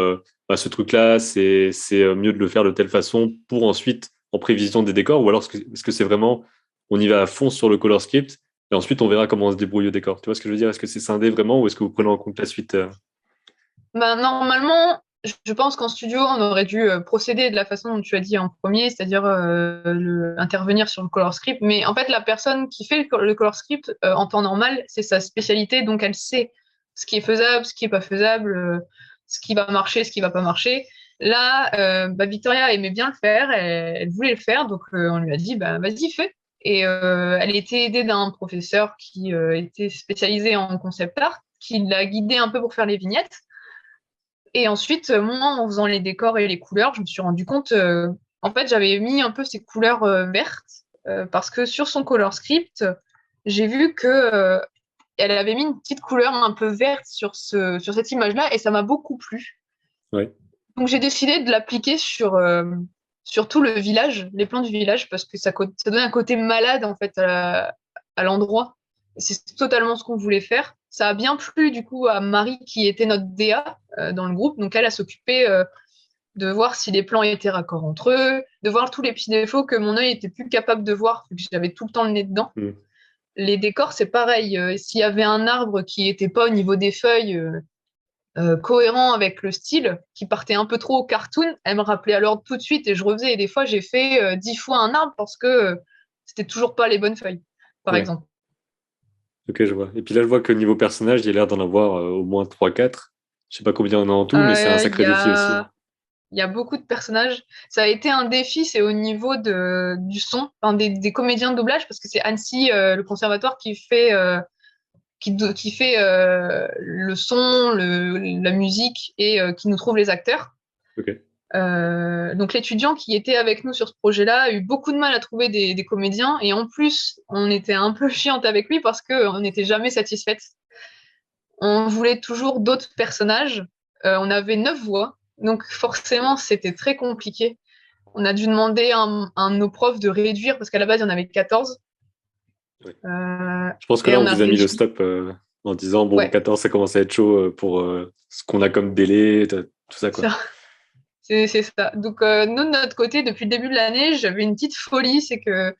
bah, ce truc-là, c'est mieux de le faire de telle façon pour ensuite, en prévision des décors, ou alors est-ce que c'est vraiment on y va à fond sur le color script et ensuite on verra comment on se débrouille au décor. Tu vois ce que je veux dire? Est-ce que c'est scindé vraiment ou est-ce que vous prenez en compte la suite Bah, normalement, je pense qu'en studio, on aurait dû procéder de la façon dont tu as dit en premier, c'est-à-dire intervenir sur le color script. Mais en fait, la personne qui fait le color script en temps normal, c'est sa spécialité, donc elle sait ce qui est faisable, ce qui est pas faisable, ce qui va marcher, ce qui va pas marcher. Là, bah, Victoria aimait bien le faire, elle voulait le faire, donc on lui a dit, bah, vas-y, fais. Et elle était aidée d'un professeur qui était spécialisé en concept art, qui l'a guidée un peu pour faire les vignettes. Et ensuite, moi, en faisant les décors et les couleurs, je me suis rendu compte, en fait, j'avais mis un peu ces couleurs vertes parce que sur son color script, j'ai vu que elle avait mis une petite couleur un peu verte sur cette image-là et ça m'a beaucoup plu. Ouais. Donc, j'ai décidé de l'appliquer sur tout le village, les plans du village, parce que ça donne un côté malade, en fait, à l'endroit. C'est totalement ce qu'on voulait faire. Ça a bien plu, du coup, à Marie, qui était notre DA dans le groupe. Donc, elle a s'occupé de voir si les plans étaient raccords entre eux, de voir tous les petits défauts que mon œil était plus capable de voir, vu que j'avais tout le temps le nez dedans. Mm. Les décors, c'est pareil. S'il y avait un arbre qui était pas au niveau des feuilles, cohérent avec le style, qui partait un peu trop au cartoon, elle me rappelait alors tout de suite et je refaisais. Et des fois, j'ai fait 10 fois un arbre parce que c'était toujours pas les bonnes feuilles, par Ouais. exemple. Ok, je vois. Et puis là, je vois que niveau personnage, il y a l'air d'en avoir au moins trois quatre. Je sais pas combien on a en tout, mais c'est un Il y sacré défi aussi. a, il y a beaucoup de personnages. Ça a été un défi, c'est au niveau du son, enfin, des comédiens de doublage, parce que c'est Annecy, le conservatoire, qui fait le son, la musique et qui nous trouve les acteurs. Ok. Donc l'étudiant qui était avec nous sur ce projet-là a eu beaucoup de mal à trouver des comédiens et en plus on était un peu chiante avec lui parce qu'on n'était jamais satisfaite. On voulait toujours d'autres personnages. On avait 9 voix, donc forcément c'était très compliqué. On a dû demander à un de nos profs de réduire parce qu'à la base il y en avait 14. Ouais. Euh, Je pense que et là, on on a vous a mis le réduit. stop en disant, bon, Ouais, 14, ça commence à être chaud pour ce qu'on a comme délai, tout ça, quoi. ça, c'est ça. Donc nous de notre côté, depuis le début de l'année, j'avais une petite folie, c'est que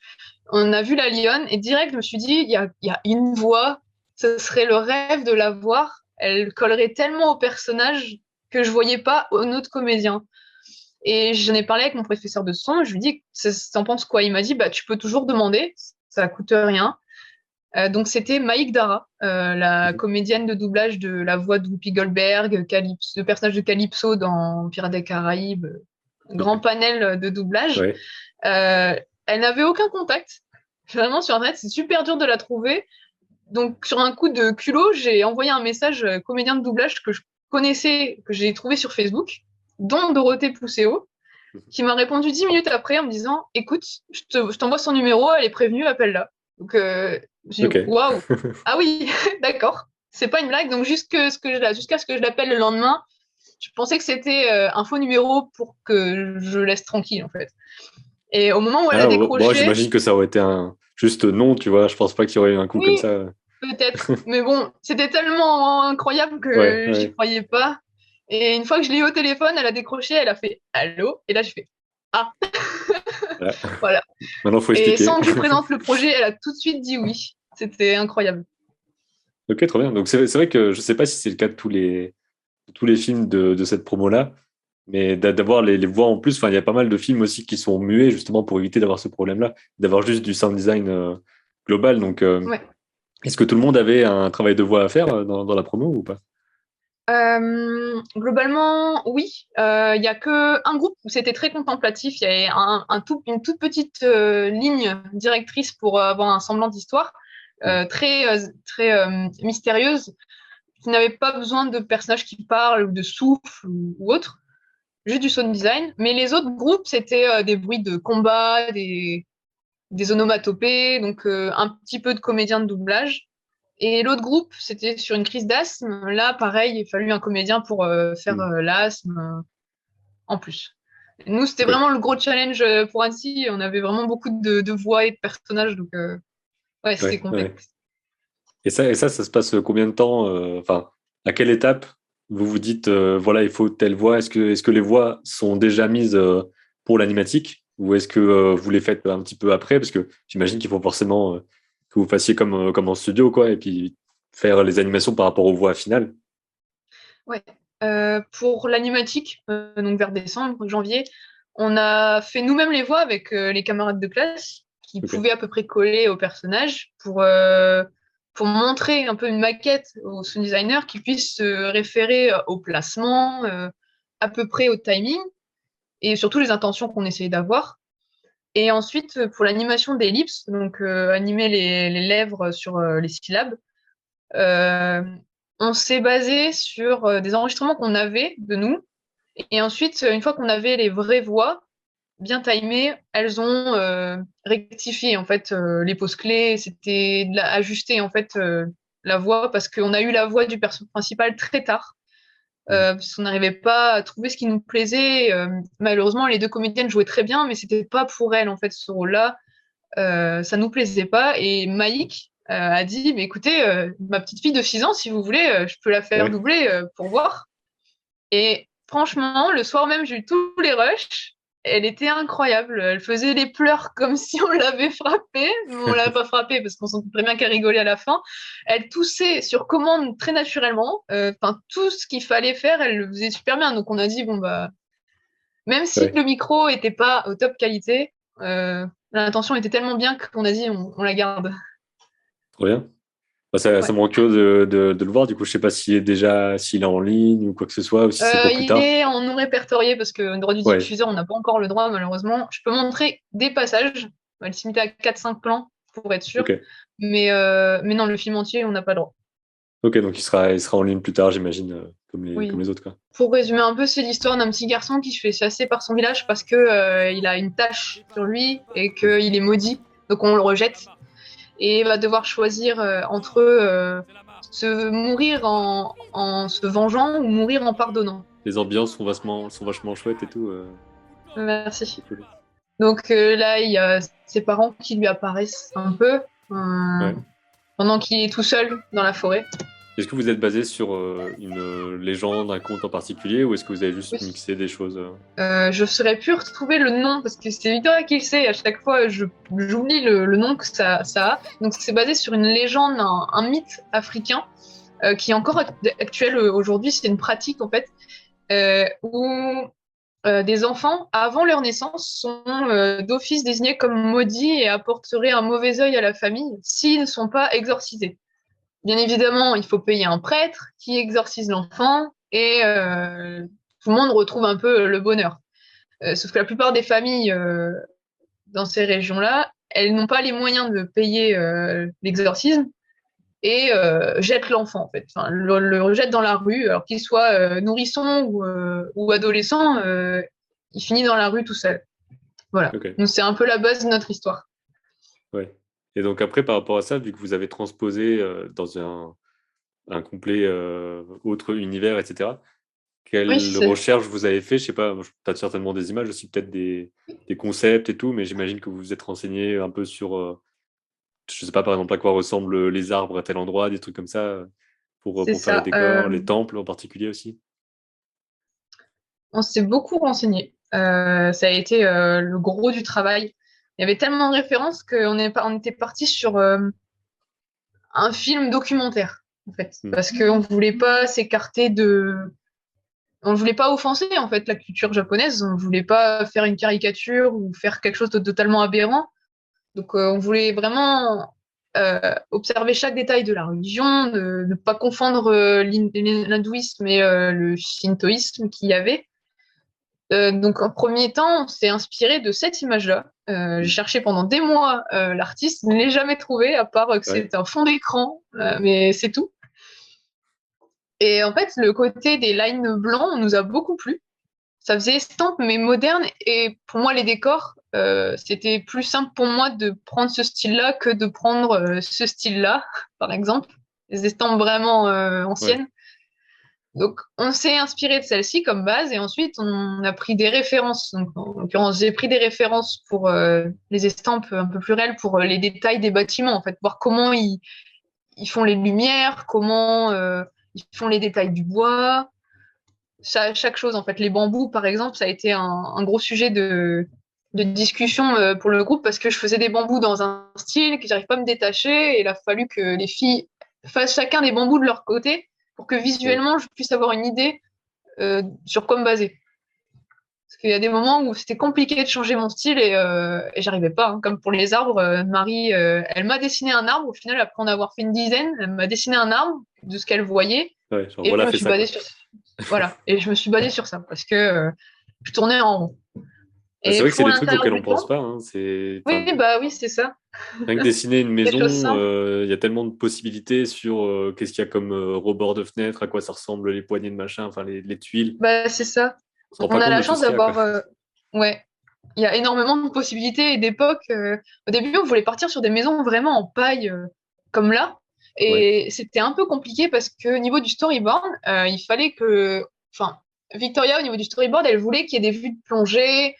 on a vu la lionne et direct, je me suis dit, il y a une voix, ce serait le rêve de la voir. Elle collerait tellement au personnage que je voyais pas un autre comédien. Et j'en ai parlé avec mon professeur de son, je lui dis, t'en penses quoi? Il m'a dit, bah, tu peux toujours demander, ça coûte rien. Donc c'était Maïk Dara, la Mhm. comédienne de doublage de la voix de Whoopi Goldberg, le personnage de Calypso dans Pirates des Caraïbes, grand Ok. panel de doublage. Ouais. Elle n'avait aucun contact. Vraiment sur Internet, c'est super dur de la trouver. Donc sur un coup de culot, j'ai envoyé un message comédien de doublage que je connaissais, que j'ai trouvé sur Facebook, dont Dorothée Pousseau, Mhm. qui m'a répondu 10 minutes après en me disant, écoute, je t'envoie son numéro, elle est prévenue, appelle-la. Donc j'ai dit, Ok. waouh, ah oui, d'accord, c'est pas une blague. Donc jusqu'à ce que je l'appelle le lendemain, je pensais que c'était un faux numéro pour que je laisse tranquille en fait. Et au moment où elle a Ah, bon, décroché, j'imagine que ça aurait été un juste non, tu vois. Je pense pas qu'il y aurait eu un coup comme oui, ça. peut-être. Mais bon, c'était tellement incroyable Ouais, que j'y ouais. croyais pas. Et une fois que je l'ai eu au téléphone, elle a décroché, elle a fait allô. Et là, j'ai fait ah, Voilà. voilà. Maintenant, faut Et expliquer. sans que je lui présente le projet, elle a tout de suite dit oui. C'était incroyable. Ok, trop bien. Donc, c'est vrai que je sais pas si c'est le cas de tous les films de cette promo-là, mais d'avoir les voix en plus, enfin, il y a pas mal de films aussi qui sont muets justement pour éviter d'avoir ce problème-là, d'avoir juste du sound design global. Donc, Ouais. est-ce que tout le monde avait un travail de voix à faire dans la promo ou pas? Globalement, oui. Il y a que un groupe où c'était très contemplatif. Il y avait une toute petite ligne directrice pour avoir un semblant d'histoire, Hmm. très mystérieuse, qui n'avait pas besoin de personnages qui parlent ou de souffle ou autre, juste du sound design. Mais les autres groupes, c'était des bruits de combat, des onomatopées, donc un petit peu de comédien de doublage. Et l'autre groupe, c'était sur une crise d'asthme. Là, pareil, il fallu un comédien pour faire Hmm. l'asthme en plus. Nous, c'était Ok. vraiment le gros challenge pour Annecy. On avait vraiment beaucoup de voix et de personnages, donc ouais, c'était Ouais, ouais. complexe. Ça se passe combien de temps enfin, à quelle étape vous vous dites, voilà, il faut telle voix? Est-ce que les voix sont déjà mises pour l'animatique ou est-ce que vous les faites un petit peu après? Parce que j'imagine qu'il faut forcément que vous fassiez comme en studio, quoi, et puis faire les animations par rapport aux voix finales. Ouais. Pour l'animatique, donc vers décembre, janvier, on a fait nous-mêmes les voix avec les camarades de classe qui Ok. pouvaient à peu près coller au personnage pour montrer un peu une maquette au sound designer qui puisse se référer au placement, à peu près au timing et surtout les intentions qu'on essayait d'avoir. Et ensuite, pour l'animation des lips, donc animer les lèvres sur les syllabes, euh, on s'est basé sur des enregistrements qu'on avait de nous. Et ensuite, une fois qu'on avait les vraies voix bien timées, elles ont rectifié en fait les pauses clés. C'était ajusté en fait la voix parce qu'on a eu la voix du personnage principal très tard. Mhm. Parce qu'on n'arrivait pas à trouver ce qui nous plaisait. Malheureusement, les deux comédiennes jouaient très bien, mais c'était pas pour elles en fait ce rôle-là. Ça nous plaisait pas. Et Maïk a dit, mais écoutez, ma petite fille de 6 ans, si vous voulez, je peux la faire Ouais. doubler pour voir. Et franchement, le soir même, j'ai eu tous les rushs. Elle était incroyable. Elle faisait les pleurs comme si on l'avait frappée. Mais on l'avait pas frappée parce qu'on sentait très bien qu'elle rigolait à la fin. Elle toussait sur commande très naturellement. Enfin, tout ce qu'il fallait faire, elle le faisait super bien. Donc on a dit, bon, bah, même si Ouais. le micro était pas au top qualité, l'intention était tellement bien qu'on a dit, on la garde. Trop bien. Bah, ça Ouais. me rend curieux de le voir. Du coup, je sais pas s'il est en ligne ou quoi que ce soit, ou si c'est pour plus Il tard. est en non répertorié parce que le droit du Ouais. diffuseur, on n'a pas encore le droit, malheureusement. Je peux montrer des passages. On va le limiter à 4-5 plans pour être sûr. Ok. Mais non, le film entier, on n'a pas le droit. Ok, donc il sera en ligne plus tard, j'imagine, comme Oui. les autres, quoi. Pour résumer un peu, c'est l'histoire d'un petit garçon qui se fait chasser par son village parce que il a une tache sur lui et qu'il est maudit. Donc on le rejette. Et il va devoir choisir entre se mourir en se vengeant ou mourir en pardonnant. Les ambiances sont vachement chouettes et tout. Merci. C'est cool. Donc là, il y a ses parents qui lui apparaissent un peu Ouais. pendant qu'il est tout seul dans la forêt. Est-ce que vous êtes basé sur une légende, un conte en particulier, ou est-ce que vous avez juste Oui. mixé des choses Je saurais plus retrouver le nom parce que c'est Victoria qui le sait. À chaque fois, j'oublie le nom que ça a. Donc c'est basé sur une légende, un mythe africain qui est encore actuel aujourd'hui. C'est une pratique en fait où des enfants, avant leur naissance, sont d'office désignés comme maudits et apporteraient un mauvais œil à la famille s'ils ne sont pas exorcisés. Bien évidemment, il faut payer un prêtre qui exorcise l'enfant et tout le monde retrouve un peu le bonheur. Sauf que la plupart des familles dans ces régions-là, elles n'ont pas les moyens de payer l'exorcisme et jettent l'enfant, en fait. Enfin, le rejettent dans la rue, alors qu'il soit nourrisson ou adolescent, il finit dans la rue tout seul. Voilà. Ok, Donc c'est un peu la base de notre histoire. ouais. Et donc après, par rapport à ça, vu que vous avez transposé dans un complet autre univers, etc., Oui, quelles c'est recherches vous avez fait? Je sais pas, tu as certainement des images aussi, peut-être des concepts et tout, mais j'imagine que vous vous êtes renseigné un peu sur, je sais pas, par exemple, à quoi ressemblent les arbres à tel endroit, des trucs comme ça, c'est pour faire les ça. décors, les temples en particulier aussi. On s'est beaucoup renseigné. Ça a été le gros du travail. Il y avait tellement de références on était parti sur un film documentaire, en fait, Hmm. parce qu'on ne voulait pas s'écarter on ne voulait pas offenser en fait la culture japonaise, on ne voulait pas faire une caricature ou faire quelque chose de totalement aberrant. Donc on voulait vraiment observer chaque détail de la religion, ne pas confondre l'hindouisme et le shintoïsme qu'il y avait. Donc en premier temps, on s'est inspiré de cette image-là. J'ai Hmm. cherché pendant des mois l'artiste, je ne l'ai jamais trouvé, à part que Ouais, c'est un fond d'écran, mais c'est tout. Et en fait, le côté des lines blancs nous a beaucoup plu. Ça faisait estampe, mais moderne. Et pour moi, les décors, c'était plus simple pour moi de prendre ce style-là que de prendre ce style-là, par exemple. Les estampes vraiment ouais, anciennes. Donc, on s'est inspiré de celle-ci comme base et ensuite, on a pris des références. Donc, en l'occurrence, j'ai pris des références pour les estampes un peu plus réelles, pour les détails des bâtiments, en fait, voir comment ils font les lumières, comment ils font les détails du bois, chaque chose, en fait. Les bambous, par exemple, ça a été un gros sujet de discussion pour le groupe parce que je faisais des bambous dans un style que j'arrive pas à me détacher et il a fallu que les filles fassent chacun des bambous de leur côté pour que ouais. visuellement je puisse avoir une idée sur quoi me baser. Parce qu'il y a des moments où c'était compliqué de changer mon style et j'arrivais pas. Hein. Comme pour les arbres, Marie, elle m'a dessiné un arbre. Au final, après en avoir fait une dizaine, elle m'a dessiné un arbre de ce qu'elle voyait Ouais, genre et je voilà, me fais suis ça, basée quoi. sur voilà. Et je me suis basée sur ça parce que je tournais en rond. Bah, c'est Et vrai que c'est pour des trucs l'intérieur auxquels on du pense temple, pas, hein. C'est, oui, enfin, bah oui, c'est ça. rien que dessiner une Des choses maison, simples. il y a tellement de possibilités sur qu'est-ce qu'il y a comme rebord de fenêtre, à quoi ça ressemble les poignées de machin, enfin les tuiles. Bah c'est ça. On se rend pas On a compte la de tout chance ce qu'il y a, quoi. d'avoir, ouais, il y a énormément de possibilités et d'époques. Au début, on voulait partir sur des maisons vraiment en paille, comme là. Ouais, Et c'était un peu compliqué parce que au niveau du storyboard, il fallait que. Enfin, Victoria, au niveau du storyboard, elle voulait qu'il y ait des vues de plongée,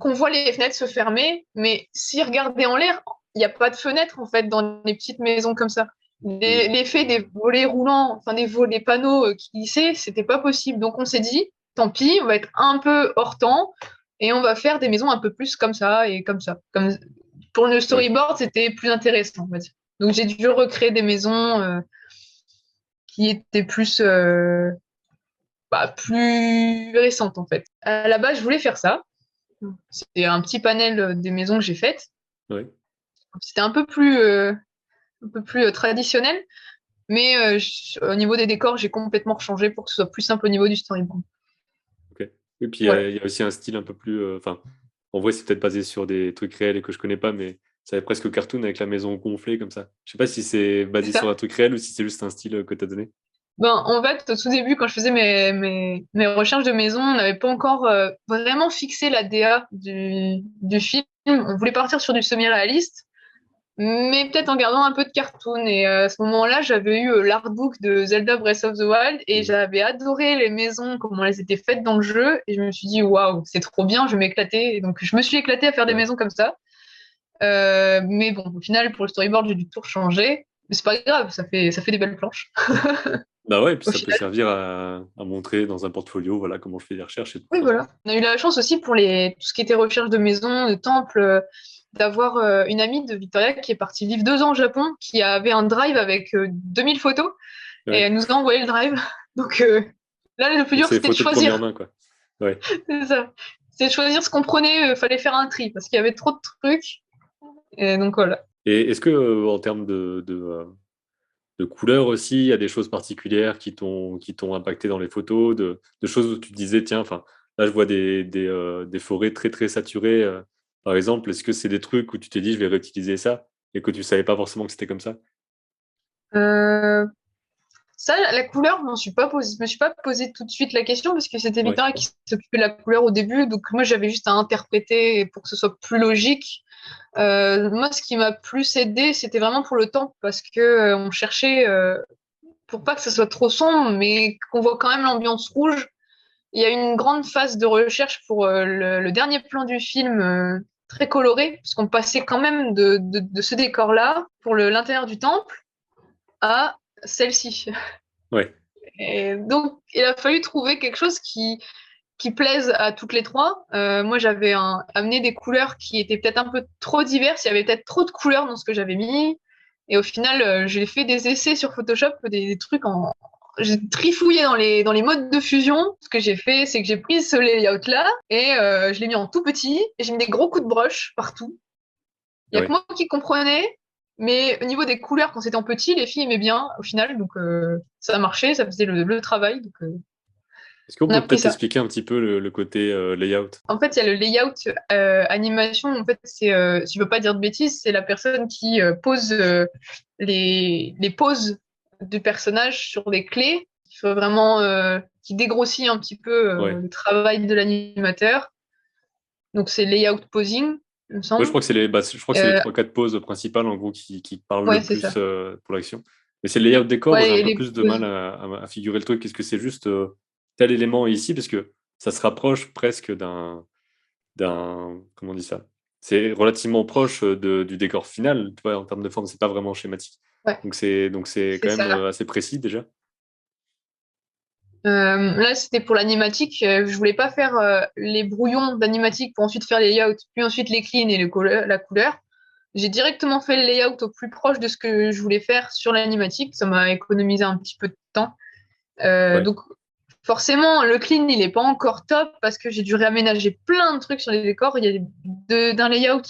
qu'on voit les fenêtres se fermer. Mais si regarder en l'air, il n'y a pas de fenêtre, en fait, dans les petites maisons comme ça. hmm, L'effet des volets roulants, enfin des panneaux qui glissaient, c'était pas possible. Donc on s'est dit, tant pis, on va être un peu hors temps et on va faire des maisons un peu plus comme ça et comme ça. Comme pour le ouais, storyboard, c'était plus intéressant, on va dire. Donc j'ai dû recréer des maisons qui étaient plus récentes en fait. À la base, je voulais faire ça. C'était un petit panel des maisons que j'ai faites. ouais. C'était un peu plus traditionnel, mais au niveau des décors, j'ai complètement changé pour que ce soit plus simple au niveau du storyboard. Ok. Et puis Voilà. il y a aussi un style un peu plus, enfin, en vrai c'est peut-être basé sur des trucs réels et que je connais pas, mais ça fait presque cartoon avec la maison gonflée comme ça. Je sais pas si c'est C'est basé sur un ça. truc réel ou si c'est juste un style que tu as donné. Ben, en fait, au tout début, quand je faisais mes recherches de maison, on n'avait pas encore vraiment fixé la DA du film. On voulait partir sur du semi-réaliste, mais peut-être en gardant un peu de cartoon. Et à ce moment-là, j'avais eu l'artbook de Zelda Breath of the Wild et Hmm. j'avais adoré les maisons, comment elles étaient faites dans le jeu. Et je me suis dit, waouh, c'est trop bien, je vais m'éclater. Et donc, je me suis éclatée à faire des Ouais. maisons comme ça. Mais bon, au final, pour le storyboard, j'ai dû tout changer. Mais c'est pas grave, ça fait des belles planches. Bah ouais, et puis Au ça peut final, servir à montrer dans un portfolio, voilà comment je fais des recherches et tout. oui, Enfin, voilà. On a eu la chance aussi pour tout ce qui était recherche de maison, de temple, d'avoir une amie de Victoria qui est partie vivre 2 ans au Japon, qui avait un drive avec 2000 photos, et ouais. elle nous a envoyé le drive. Donc là, le plus Donc dur, c'est des c'était de photos de première choisir. main, quoi. Ouais. C'est ça. C'est choisir ce qu'on prenait, fallait faire un tri parce qu'il y avait trop de trucs. Et donc voilà. Et est-ce que, en termes de couleurs aussi, il y a des choses particulières qui t'ont impacté dans les photos, de choses où tu te disais, tiens, enfin, là, je vois des forêts très, très saturées, par exemple. Est-ce que c'est des trucs où tu t'es dit, je vais réutiliser ça et que tu savais pas forcément que c'était comme ça? Euh, Ça, la couleur, je me suis pas posé tout de suite la question parce que c'était Ouais, Victoria qui s'occupait de la couleur au début. Donc moi, j'avais juste à interpréter pour que ce soit plus logique. Moi, ce qui m'a plus aidé, c'était vraiment pour le temps parce que on cherchait pour pas que ça soit trop sombre, mais qu'on voit quand même l'ambiance rouge. Il y a une grande phase de recherche pour le dernier plan du film très coloré, puisqu'on passait quand même de ce décor-là pour l'intérieur du temple à celle-ci. ouais, Et donc, il a fallu trouver quelque chose qui plaise à toutes les trois. Moi, j'avais amené des couleurs qui étaient peut-être un peu trop diverses. Il y avait peut-être trop de couleurs dans ce que j'avais mis. Et au final, j'ai fait des essais sur Photoshop, des trucs en. J'ai trifouillé dans les modes de fusion. Ce que j'ai fait, c'est que j'ai pris ce layout-là et je l'ai mis en tout petit. Et j'ai mis des gros coups de broche partout. Il y a que ouais. moi qui comprenais. Mais au niveau des couleurs, quand c'était en petit, les filles aimaient bien au final. Donc ça a marché, ça faisait le travail. Donc Est-ce qu'on on a peut pris peut-être ça. expliquer un petit peu le côté layout? En fait, il y a le layout animation. En fait, c'est, si je veux pas dire de bêtises, c'est la personne qui pose les poses du personnage sur des clés. Il faut vraiment qui dégrossit un petit peu Ouais. le travail de l'animateur. Donc, c'est layout posing, il me Ouais, je semble. crois que c'est les Euh, 3-4 poses principales en gros qui parlent ouais, le c'est plus ça. pour l'action. Mais c'est le layout décor où j'ai Ouais, un et peu les plus de mal poses. à figurer le truc. Est-ce que c'est juste tel élément ici? Parce que ça se rapproche presque comment on dit ça? C'est relativement proche du décor final, tu vois, en termes de forme, c'est pas vraiment schématique. Ouais, Donc c'est c'est quand même ça. assez précis déjà. Là, c'était pour l'animatique. Je voulais pas faire les brouillons d'animatique pour ensuite faire les layouts, puis ensuite les cleans et la couleur. J'ai directement fait le layout au plus proche de ce que je voulais faire sur l'animatique. Ça m'a économisé un petit peu de temps. Ouais, Donc, forcément, le clean, il n'est pas encore top parce que j'ai dû réaménager plein de trucs sur les décors. Il y a d'un layout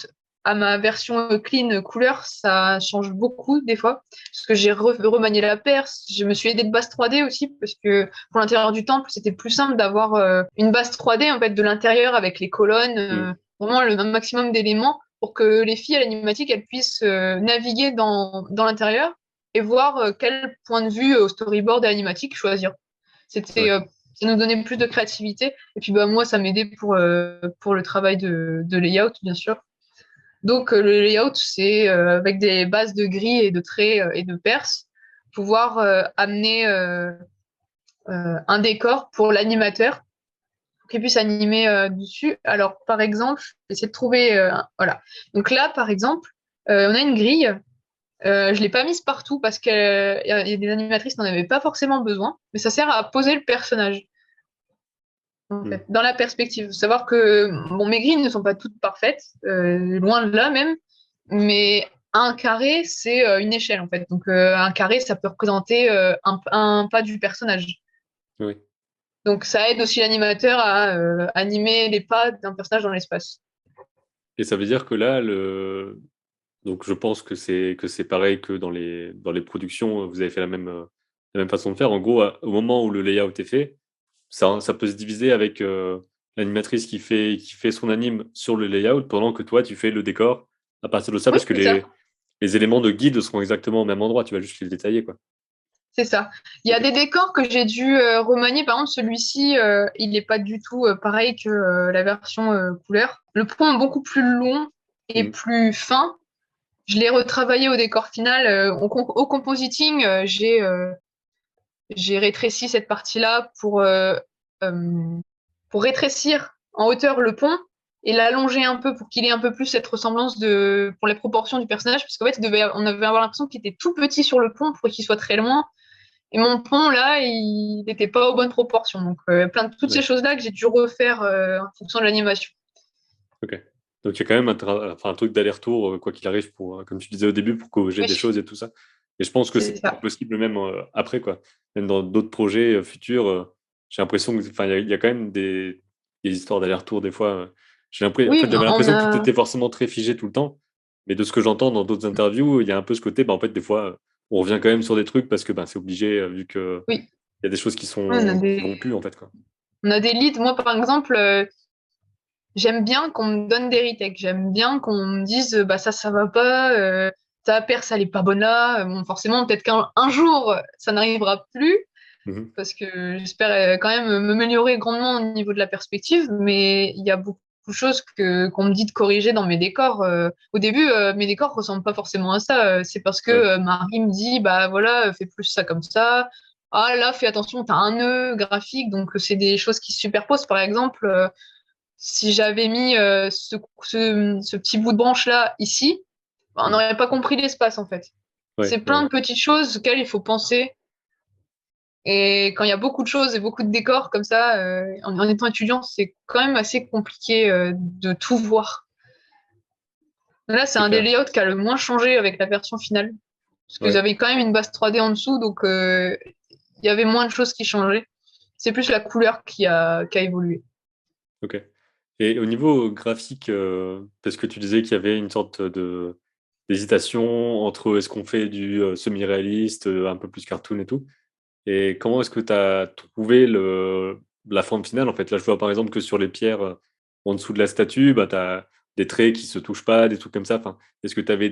à ma version clean couleur, ça change beaucoup des fois. Parce que j'ai remanié la perce. Je me suis aidée de base 3D aussi parce que pour l'intérieur du temple, c'était plus simple d'avoir une base 3D en fait de l'intérieur avec les colonnes, hmm, vraiment le maximum d'éléments pour que les filles à l'animatique elles puissent naviguer dans l'intérieur et voir quel point de vue au storyboard animatique choisir. C'était, ouais. ça nous donnait plus de créativité. Et puis bah, moi, ça m'aidait pour le travail de layout, bien sûr. Donc le layout, c'est avec des bases de gris et de traits et de perces, pouvoir amener un décor pour l'animateur pour qu'il puisse animer dessus. Alors par exemple, j'essaie de trouver, voilà. Donc là, par exemple, on a une grille. Je l'ai pas mise partout parce qu'il y a des animatrices qui n'en avaient pas forcément besoin, mais ça sert à poser le personnage en Hmm. fait, dans la perspective. Savoir que bon, mes grilles ne sont pas toutes parfaites, loin de là même, mais un carré, c'est une échelle en fait. Donc un carré, ça peut représenter un pas du personnage. Oui. Donc ça aide aussi l'animateur à animer les pas d'un personnage dans l'espace. Et ça veut dire que là, donc je pense que c'est pareil que dans les productions, vous avez fait la même façon de faire. En gros, au moment où le layout est fait, ça peut se diviser avec l'animatrice qui fait son anime sur le layout pendant que toi, tu fais le décor à partir de ça, Oui, parce que c'est ça. les éléments de guide seront exactement au même endroit. Tu vas juste les détailler, quoi. C'est ça. Il y a Ok. des décors que j'ai dû remanier. Par exemple, celui-ci, il n'est pas du tout pareil que la version couleur. Le pont est beaucoup plus long et Hmm. plus fin. Je l'ai retravaillé au décor final. Au compositing, j'ai rétréci cette partie-là pour rétrécir en hauteur le pont et l'allonger un peu pour qu'il ait un peu plus cette ressemblance pour les proportions du personnage. Parce qu'en fait, on avait avoir l'impression qu'il était tout petit sur le pont pour qu'il soit très loin. Et mon pont, là, il n'était pas aux bonnes proportions. Donc, plein de toutes ces Ouais. choses-là que j'ai dû refaire en fonction de l'animation. Ok. Donc il y a quand même enfin, un truc d'aller-retour, quoi qu'il arrive, comme tu disais au début, pour corriger des Oui, choses et tout ça. Et je pense que c'est c'est ça. possible même après, quoi. Même dans d'autres projets futurs, j'ai l'impression que, enfin, il y a quand même des histoires d'aller-retour des fois. En Oui, fait, j'avais on l'impression que tout a. était forcément très figé tout le temps. Mais de ce que j'entends dans d'autres interviews, il y a un peu ce côté, en fait, des fois, on revient quand même sur des trucs parce que c'est obligé, vu que Oui, il y a des choses on a qui vont des, plus, en fait, quoi. on a des leads. Moi, par exemple, j'aime bien qu'on me donne des retakes. J'aime bien qu'on me dise, bah ça va pas, ta perce, elle est pas bonne là. Bon, forcément, peut-être qu'un jour, ça n'arrivera plus, Mhm. parce que j'espère quand même m'améliorer grandement au niveau de la perspective, mais il y a beaucoup de choses qu'on me dit de corriger dans mes décors. Au début, mes décors ressemblent pas forcément à ça. C'est parce que Ouais. Marie me dit, bah voilà, fais plus ça comme ça. Ah là, fais attention, t'as un nœud graphique, donc c'est des choses qui se superposent. Par exemple, si j'avais mis ce petit bout de branche là ici, bah, on Mhm. n'aurait pas compris l'espace en fait. Ouais, C'est plein de petites choses auxquelles il faut penser. Et quand il y a beaucoup de choses et beaucoup de décors comme ça, en étant étudiant, c'est quand même assez compliqué de tout voir. Là, c'est c'est un des clair. layouts qui a le moins changé avec la version finale. Parce que Ouais, j'avais quand même une base 3D en dessous, donc il y avait moins de choses qui changeaient. C'est plus la couleur qui a évolué. ok. Et au niveau graphique, parce que tu disais qu'il y avait une sorte de d'hésitation entre est-ce qu'on fait du semi-réaliste, un peu plus cartoon et tout. Et comment est-ce que tu as trouvé la forme finale en fait? Là, je vois par exemple que sur les pierres en dessous de la statue, bah, tu as des traits qui se touchent pas, des trucs comme ça. Enfin, est-ce que tu avais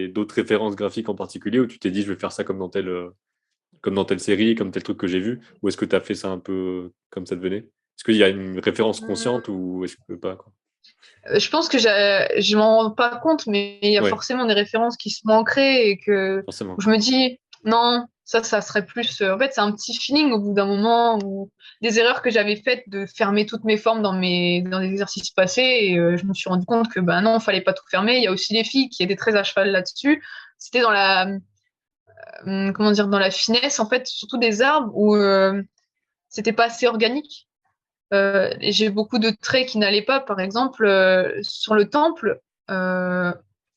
d'autres références graphiques en particulier où tu t'es dit je vais faire ça comme dans telle série, comme tel truc que j'ai vu? Ou est-ce que tu as fait ça un peu comme ça devenait? Est-ce qu'il y a une référence consciente ou est-ce que pas, quoi? Je pense que je m'en rends pas compte, mais il y a Ouais, forcément des références qui sont ancrées et où forcément. je me dis, non, ça serait plus. En fait, c'est un petit feeling au bout d'un moment où des erreurs que j'avais faites de fermer toutes mes formes dans les exercices passés et je me suis rendu compte que, bah non, fallait pas tout fermer. Il y a aussi les filles qui étaient très à cheval là-dessus. C'était comment dire, dans la finesse, en fait, surtout des arbres où c'était pas assez organique. Et j'ai beaucoup de traits qui n'allaient pas. Par exemple, sur le temple, euh,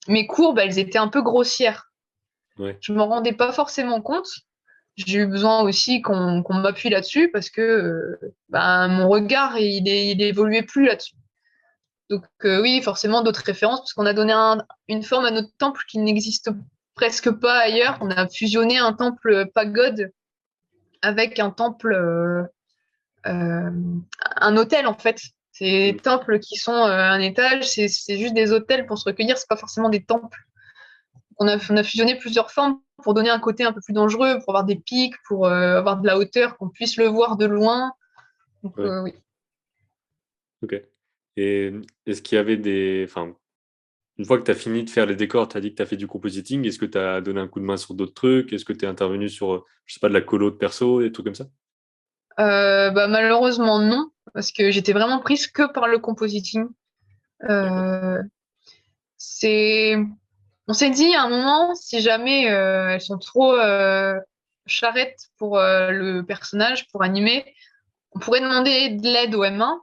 mes courbes, elles étaient un peu grossières. Ouais, Je m'en rendais pas forcément compte. J'ai eu besoin aussi qu'on m'appuie là-dessus parce que ben, mon regard, il évoluait plus là-dessus. Donc oui, forcément d'autres références parce qu'on a donné une forme à notre temple qui n'existe presque pas ailleurs. On a fusionné un temple pagode avec un temple euh, un hôtel en fait. C'est des mm, temples qui sont un étage, c'est juste des hôtels pour se recueillir, c'est pas forcément des temples. On a fusionné plusieurs formes pour donner un côté un peu plus dangereux, pour avoir des pics, pour avoir de la hauteur, qu'on puisse le voir de loin. Donc ouais, oui. ok. Et est-ce qu'il y avait enfin, une fois que tu as fini de faire les décors, tu as dit que tu as fait du compositing. Est-ce que tu as donné un coup de main sur d'autres trucs? Est-ce que tu es intervenu sur, je sais pas, de la colo de perso, des trucs comme ça? Bah, malheureusement non, parce que j'étais vraiment prise que par le compositing. D'accord. Euh, c'est On s'est dit à un moment, si jamais elles sont trop charrettes pour le personnage, pour animer, on pourrait demander de l'aide au M1,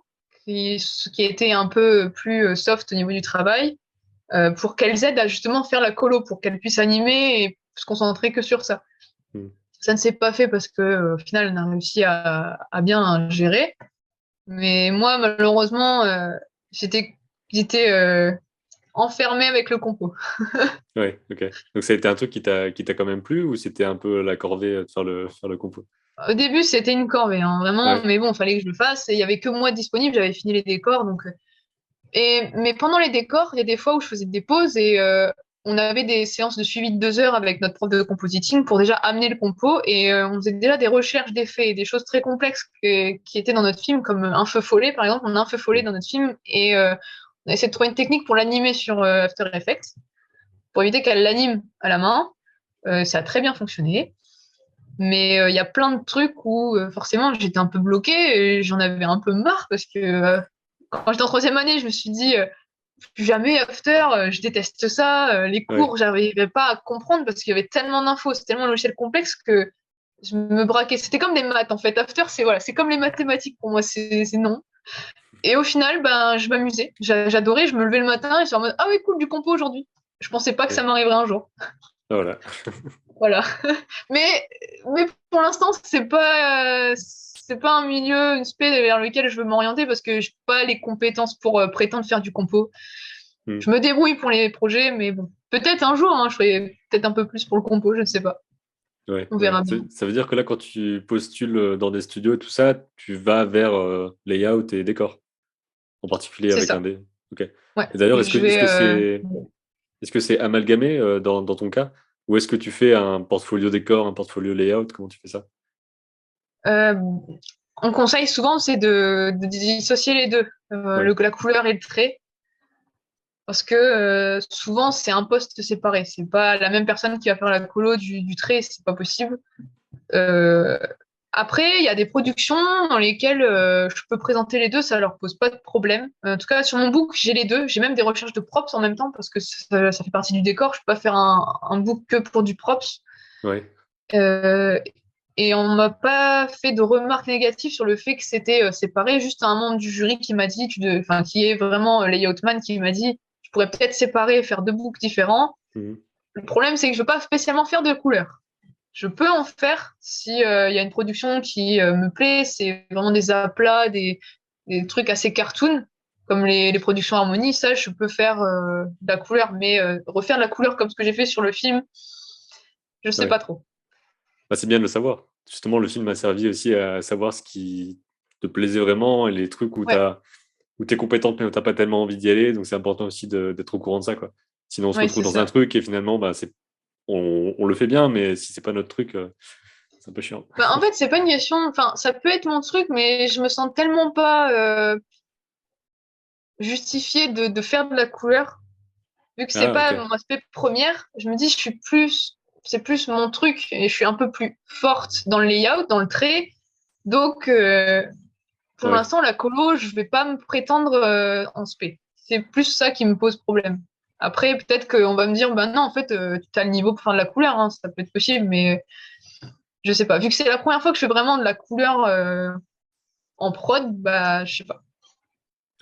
ce qui était un peu plus soft au niveau du travail, pour qu'elles aident à justement faire la colo, pour qu'elles puissent animer et se concentrer que sur ça. Mm. Ça ne s'est pas fait parce que au final, on a réussi à bien gérer. Mais moi, malheureusement, j'étais enfermée avec le compo. Ouais, ok. Donc ça a été un truc qui t'a quand même plu ou c'était un peu la corvée de faire le compo? Au début, c'était une corvée, hein, vraiment, Ouais, mais bon, il fallait que je le fasse. Et il y avait que moi disponible, j'avais fini les décors, donc. Mais pendant les décors, il y a des fois où je faisais des pauses et on avait des séances de suivi de 2 heures avec notre prof de compositing pour déjà amener le compo et on faisait déjà des recherches d'effets et des choses très complexes qui étaient dans notre film, comme un feu follet, par exemple. On a un feu follet mm, dans notre film et on a essayé de trouver une technique pour l'animer sur After Effects pour éviter qu'elle l'anime à la main. Ça a très bien fonctionné. Mais il y a plein de trucs où forcément j'étais un peu bloquée et j'en avais un peu marre parce que quand j'étais en troisième année, je me suis dit plus jamais after, je déteste ça. Les ouais, cours, j'arrivais pas à comprendre parce qu'il y avait tellement d'infos, c'est tellement un logiciel complexe que je me braquais. C'était comme des maths en fait. After, c'est voilà, c'est comme les mathématiques pour moi, c'est non. Et au final, ben, je m'amusais. J'adorais, je me levais le matin et j'étais en mode ah oui, cool, du compo aujourd'hui. Je pensais pas que ça ouais. m'arriverait un jour. Voilà. Voilà. Mais, mais pour l'instant, c'est pas un milieu, une spé vers lequel je veux m'orienter parce que j'ai pas les compétences pour prétendre faire du compo. Hmm. Je me débrouille pour les projets, mais bon, peut-être un jour, hein, je ferai peut-être un peu plus pour le compo, je ne sais pas. Ouais, On ouais. verra bien. Ça veut dire que là, quand tu postules dans des studios et tout ça, tu vas vers layout et décor, en particulier C'est avec un ça. des. Ok. Ouais. Et d'ailleurs, Je vais. est-ce que c'est amalgamé dans ton cas? Ou est-ce que tu fais un portfolio décor, un portfolio layout? Comment tu fais ça? euh, on conseille souvent, c'est de dissocier les deux, Ouais. la couleur et le trait. Parce que souvent, c'est un poste séparé. C'est pas la même personne qui va faire la colo du trait, c'est pas possible. Euh, Après, il y a des productions dans lesquelles je peux présenter les deux, ça leur pose pas de problème. En tout cas, sur mon book, j'ai les deux. J'ai même des recherches de props en même temps parce que ça fait partie du décor. Je peux pas faire un book que pour du props. Ouais. Euh, et on m'a pas fait de remarques négatives sur le fait que c'était séparé. Juste un membre du jury qui m'a dit, enfin, qui est vraiment layoutman, qui m'a dit, je pourrais peut-être séparer et faire deux books différents. Mhm. Le problème, c'est que je veux pas spécialement faire de couleurs. Je peux en faire si il y a une production qui me plaît. C'est vraiment des aplats, des trucs assez cartoon, comme les productions Harmonie. Ça, je peux faire de la couleur, mais refaire de la couleur comme ce que j'ai fait sur le film, je sais Ouais. pas trop. Bah, c'est bien de le savoir. Justement, le film m'a servi aussi à savoir ce qui te plaisait vraiment et les trucs où Ouais, où t'es compétente mais où t'as pas tellement envie d'y aller. Donc c'est important aussi d'être au courant de ça, quoi. Sinon on se ouais, retrouve c'est dans un ça. truc et finalement bah, on le fait bien, mais si c'est pas notre truc, c'est un peu chiant. Bah, en fait, c'est pas une question. Enfin, ça peut être mon truc, mais je me sens tellement pas justifiée de faire de la couleur. Vu que c'est Ah, pas ok. mon aspect première, je me dis, c'est plus mon truc et je suis un peu plus forte dans le layout, dans le trait. Donc, pour Ouais. l'instant, la colo, je vais pas me prétendre en spé. C'est plus ça qui me pose problème. Après, peut-être qu'on va me dire, bah non, en fait, tu as le niveau pour faire de la couleur, hein, ça peut être possible, mais je sais pas. Vu que c'est la première fois que je fais vraiment de la couleur en prod, bah, je sais pas.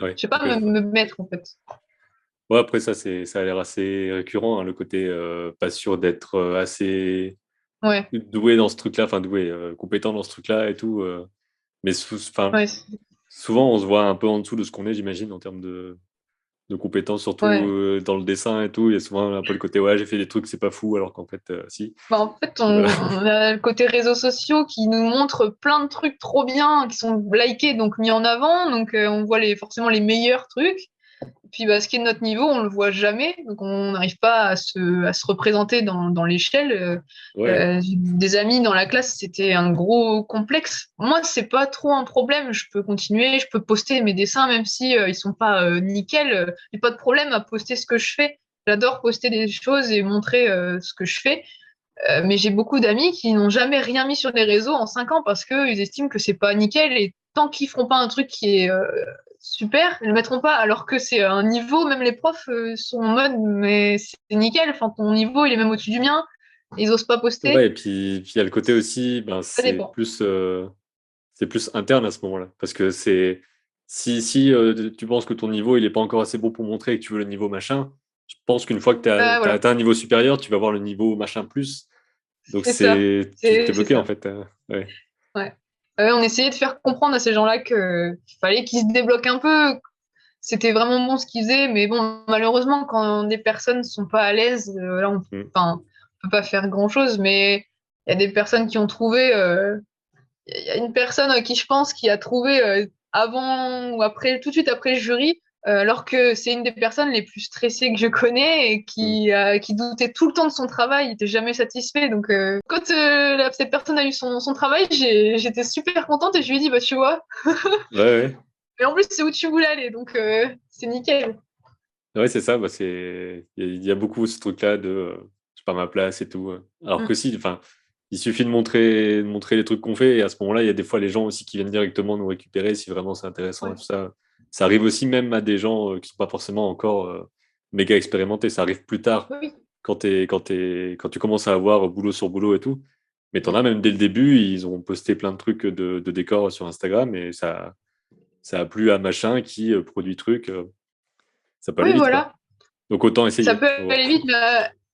Ouais. Je sais pas Ok, je vois. me mettre, en fait. Ouais, après ça a l'air assez récurrent, hein, le côté pas sûr d'être assez Ouais, doué dans ce truc-là, enfin doué, compétent dans ce truc-là et tout. Mais enfin, ouais, souvent, on se voit un peu en dessous de ce qu'on est, j'imagine, en termes de compétences, surtout ouais. dans le dessin et tout. Il y a souvent un peu le côté, ouais, j'ai fait des trucs, c'est pas fou, alors qu'en fait, si. Bah, en fait, Voilà. on a le côté réseaux sociaux qui nous montrent plein de trucs trop bien, qui sont likés, donc mis en avant. Donc, on voit forcément les meilleurs trucs. Puis, bah, ce qui est de notre niveau, on le voit jamais. Donc, on n'arrive pas à se représenter dans l'échelle. Ouais, J'ai des amis dans la classe, c'était un gros complexe. Moi, c'est pas trop un problème. Je peux continuer, je peux poster mes dessins, même si ils sont pas nickel. J'ai pas de problème à poster ce que je fais. J'adore poster des choses et montrer ce que je fais. Mais j'ai beaucoup d'amis qui n'ont jamais rien mis sur les réseaux en 5 ans parce qu'ils estiment que c'est pas nickel et tant qu'ils feront pas un truc qui est super, ils le mettront pas alors que c'est un niveau, même les profs sont en mode mais c'est nickel, enfin ton niveau il est même au-dessus du mien, ils osent pas ouais, poster, et puis il y a le côté aussi, ben, ça dépend. c'est plus interne à ce moment-là. Parce que si tu penses que ton niveau, il est pas encore assez bon pour montrer et que tu veux le niveau machin, je pense qu'une fois que tu as Voilà, atteint un niveau supérieur, tu vas voir le niveau machin plus. Donc c'est ça, tu t'es c'est bloqué en ça. fait. Ouais. Ouais. On essayait de faire comprendre à ces gens-là qu'il fallait qu'ils se débloquent un peu. C'était vraiment bon ce qu'ils faisaient, mais bon, malheureusement, quand des personnes sont pas à l'aise, là, Mm. enfin, on peut pas faire grand-chose, mais il y a des personnes qui ont trouvé. Il y a une personne à qui je pense qui a trouvé avant ou après, tout de suite après le jury, alors que c'est une des personnes les plus stressées que je connais et Mm. qui doutait tout le temps de son travail, il était jamais satisfait. Donc, quand cette personne a eu son travail, j'étais super contente et je lui ai dit, bah, tu vois, Ouais, ouais. mais en plus, c'est où tu voulais aller, donc c'est nickel. Ouais, c'est ça. Bah, il y a beaucoup ce truc-là de je pars ma place et tout. Alors Mm. que si, enfin, il suffit de montrer les trucs qu'on fait et à ce moment-là, il y a des fois les gens aussi qui viennent directement nous récupérer si vraiment c'est intéressant et Ouais. tout ça. Ça arrive aussi même à des gens qui sont pas forcément encore méga expérimentés. Ça arrive plus tard Oui. quand tu commences à avoir boulot sur boulot et tout. Mais t'en Mm. as même dès le début, ils ont posté plein de trucs de décors sur Instagram et ça a plu à machin qui produit trucs. Ça peut aller Oui, vite, quoi. voilà. Donc autant Ça essayer. peut Faut voir. aller vite, mais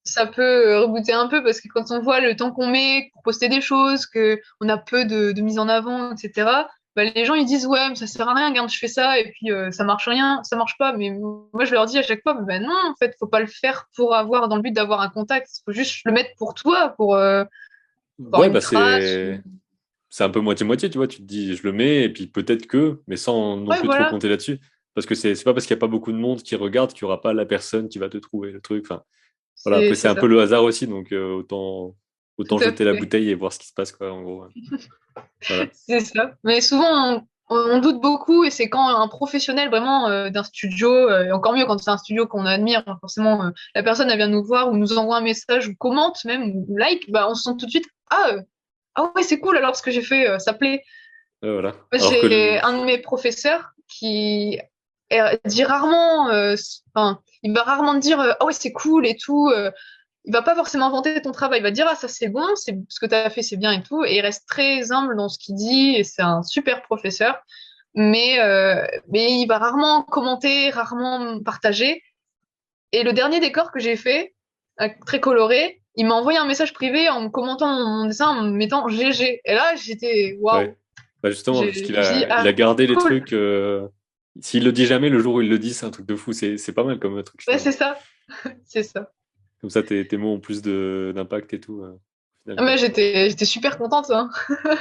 ça peut rebooter un peu parce que quand on voit le temps qu'on met pour poster des choses, que on a peu de mise en avant, etc. Bah, les gens ils disent ouais mais ça sert à rien, regarde je fais ça et puis ça marche rien, ça marche pas. Mais moi je leur dis à chaque fois bah, non en fait faut pas le faire pour avoir dans le but d'avoir un contact, faut juste le mettre pour toi, pour avoir Ouais, une bah trace. c'est un peu moitié-moitié, tu vois. Tu te dis, je le mets, et puis peut-être que, mais sans non Ouais plus trop voilà, compter là-dessus. Parce que c'est pas parce qu'il n'y a pas beaucoup de monde qui regarde qu'il n'y aura pas la personne qui va te trouver le truc. Enfin, voilà, après, c'est c'est un peu ça, le hasard aussi, donc tout autant à jeter la fait. bouteille et voir ce qui se passe, quoi, en gros. Voilà. C'est ça. Mais souvent, on doute beaucoup et c'est quand un professionnel vraiment d'un studio, et encore mieux quand c'est un studio qu'on admire, hein, forcément, la personne elle vient nous voir ou nous envoie un message ou commente même ou like, bah, on se sent tout de suite, ah ouais, c'est cool alors ce que j'ai fait, ça plaît. Voilà. Alors que, J'ai un de mes professeurs qui dit rarement, enfin, il va rarement te dire, ah ouais, c'est cool et tout. Il va pas forcément vanter ton travail, il va dire ah ça c'est bon, c'est ce que tu as fait c'est bien et tout, et il reste très humble dans ce qu'il dit et c'est un super professeur, mais il va rarement commenter, rarement partager. Et le dernier décor que j'ai fait, très coloré, il m'a envoyé un message privé en me commentant mon dessin en me mettant GG. Et là j'étais waouh, ouais. Bah justement, parce je me suis dit il ah a gardé les cool, trucs. S'il le dit jamais, le jour où il le dit, c'est un truc de fou. C'est pas mal comme truc, ouais finalement. c'est ça, c'est ça. Comme ça, tes mots ont plus d'impact et tout, au final, quoi. Mais j'étais super contente, hein.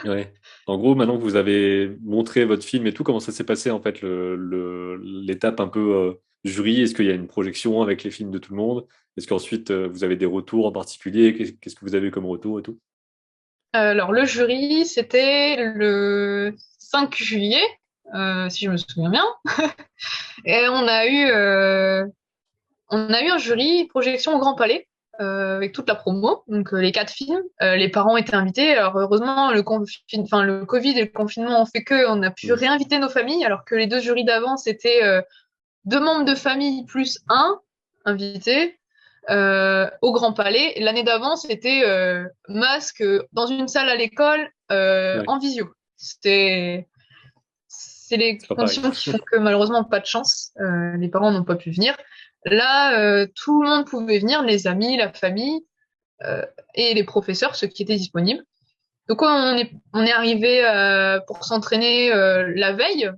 Ouais. En gros, maintenant que vous avez montré votre film et tout, comment ça s'est passé en fait l'étape un peu jury? Est-ce qu'il y a une projection avec les films de tout le monde? Est-ce qu'ensuite vous avez des retours en particulier? Qu'est-ce que vous avez comme retour et tout? Alors, le jury, c'était le 5 juillet, si je me souviens bien. Et on a eu un jury projection au Grand Palais avec toute la promo, donc les 4 films. Les parents étaient invités. Alors, heureusement, le Covid et le confinement ont fait qu'on a pu Hmm. réinviter nos familles, alors que les 2 jurys d'avant, c'était 2 membres de famille plus un invité au Grand Palais. L'année d'avant, c'était masque dans une salle à l'école Ouais, en visio. C'est les c'est pas pareil. conditions qui font que malheureusement pas de chance. Les parents n'ont pas pu venir. Là, tout le monde pouvait venir, les amis, la famille euh, et les professeurs, ceux qui étaient disponibles. Donc on est arrivé pour s'entraîner la veille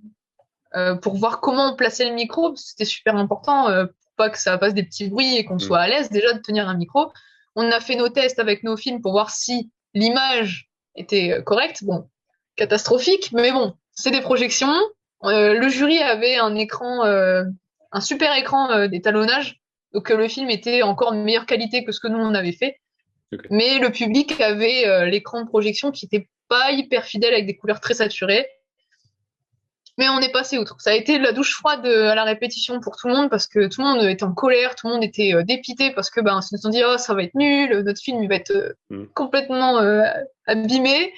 pour voir comment placer le micro. C'était super important pour pas que ça fasse des petits bruits et qu'on Hmm. soit à l'aise déjà de tenir un micro. On a fait nos tests avec nos films pour voir si l'image était correcte. Bon, catastrophique, mais bon, c'est des projections. Le jury avait un super écran d'étalonnage, donc le film était encore de meilleure qualité que ce que nous on avait fait. Ok. Mais le public avait l'écran de projection qui était pas hyper fidèle avec des couleurs très saturées. Mais on est passé outre. Ça a été la douche froide à la répétition pour tout le monde parce que tout le monde était en colère, tout le monde était dépité parce que ben, ils se sont dit oh ça va être nul, notre film il va être Hmm. complètement abîmé.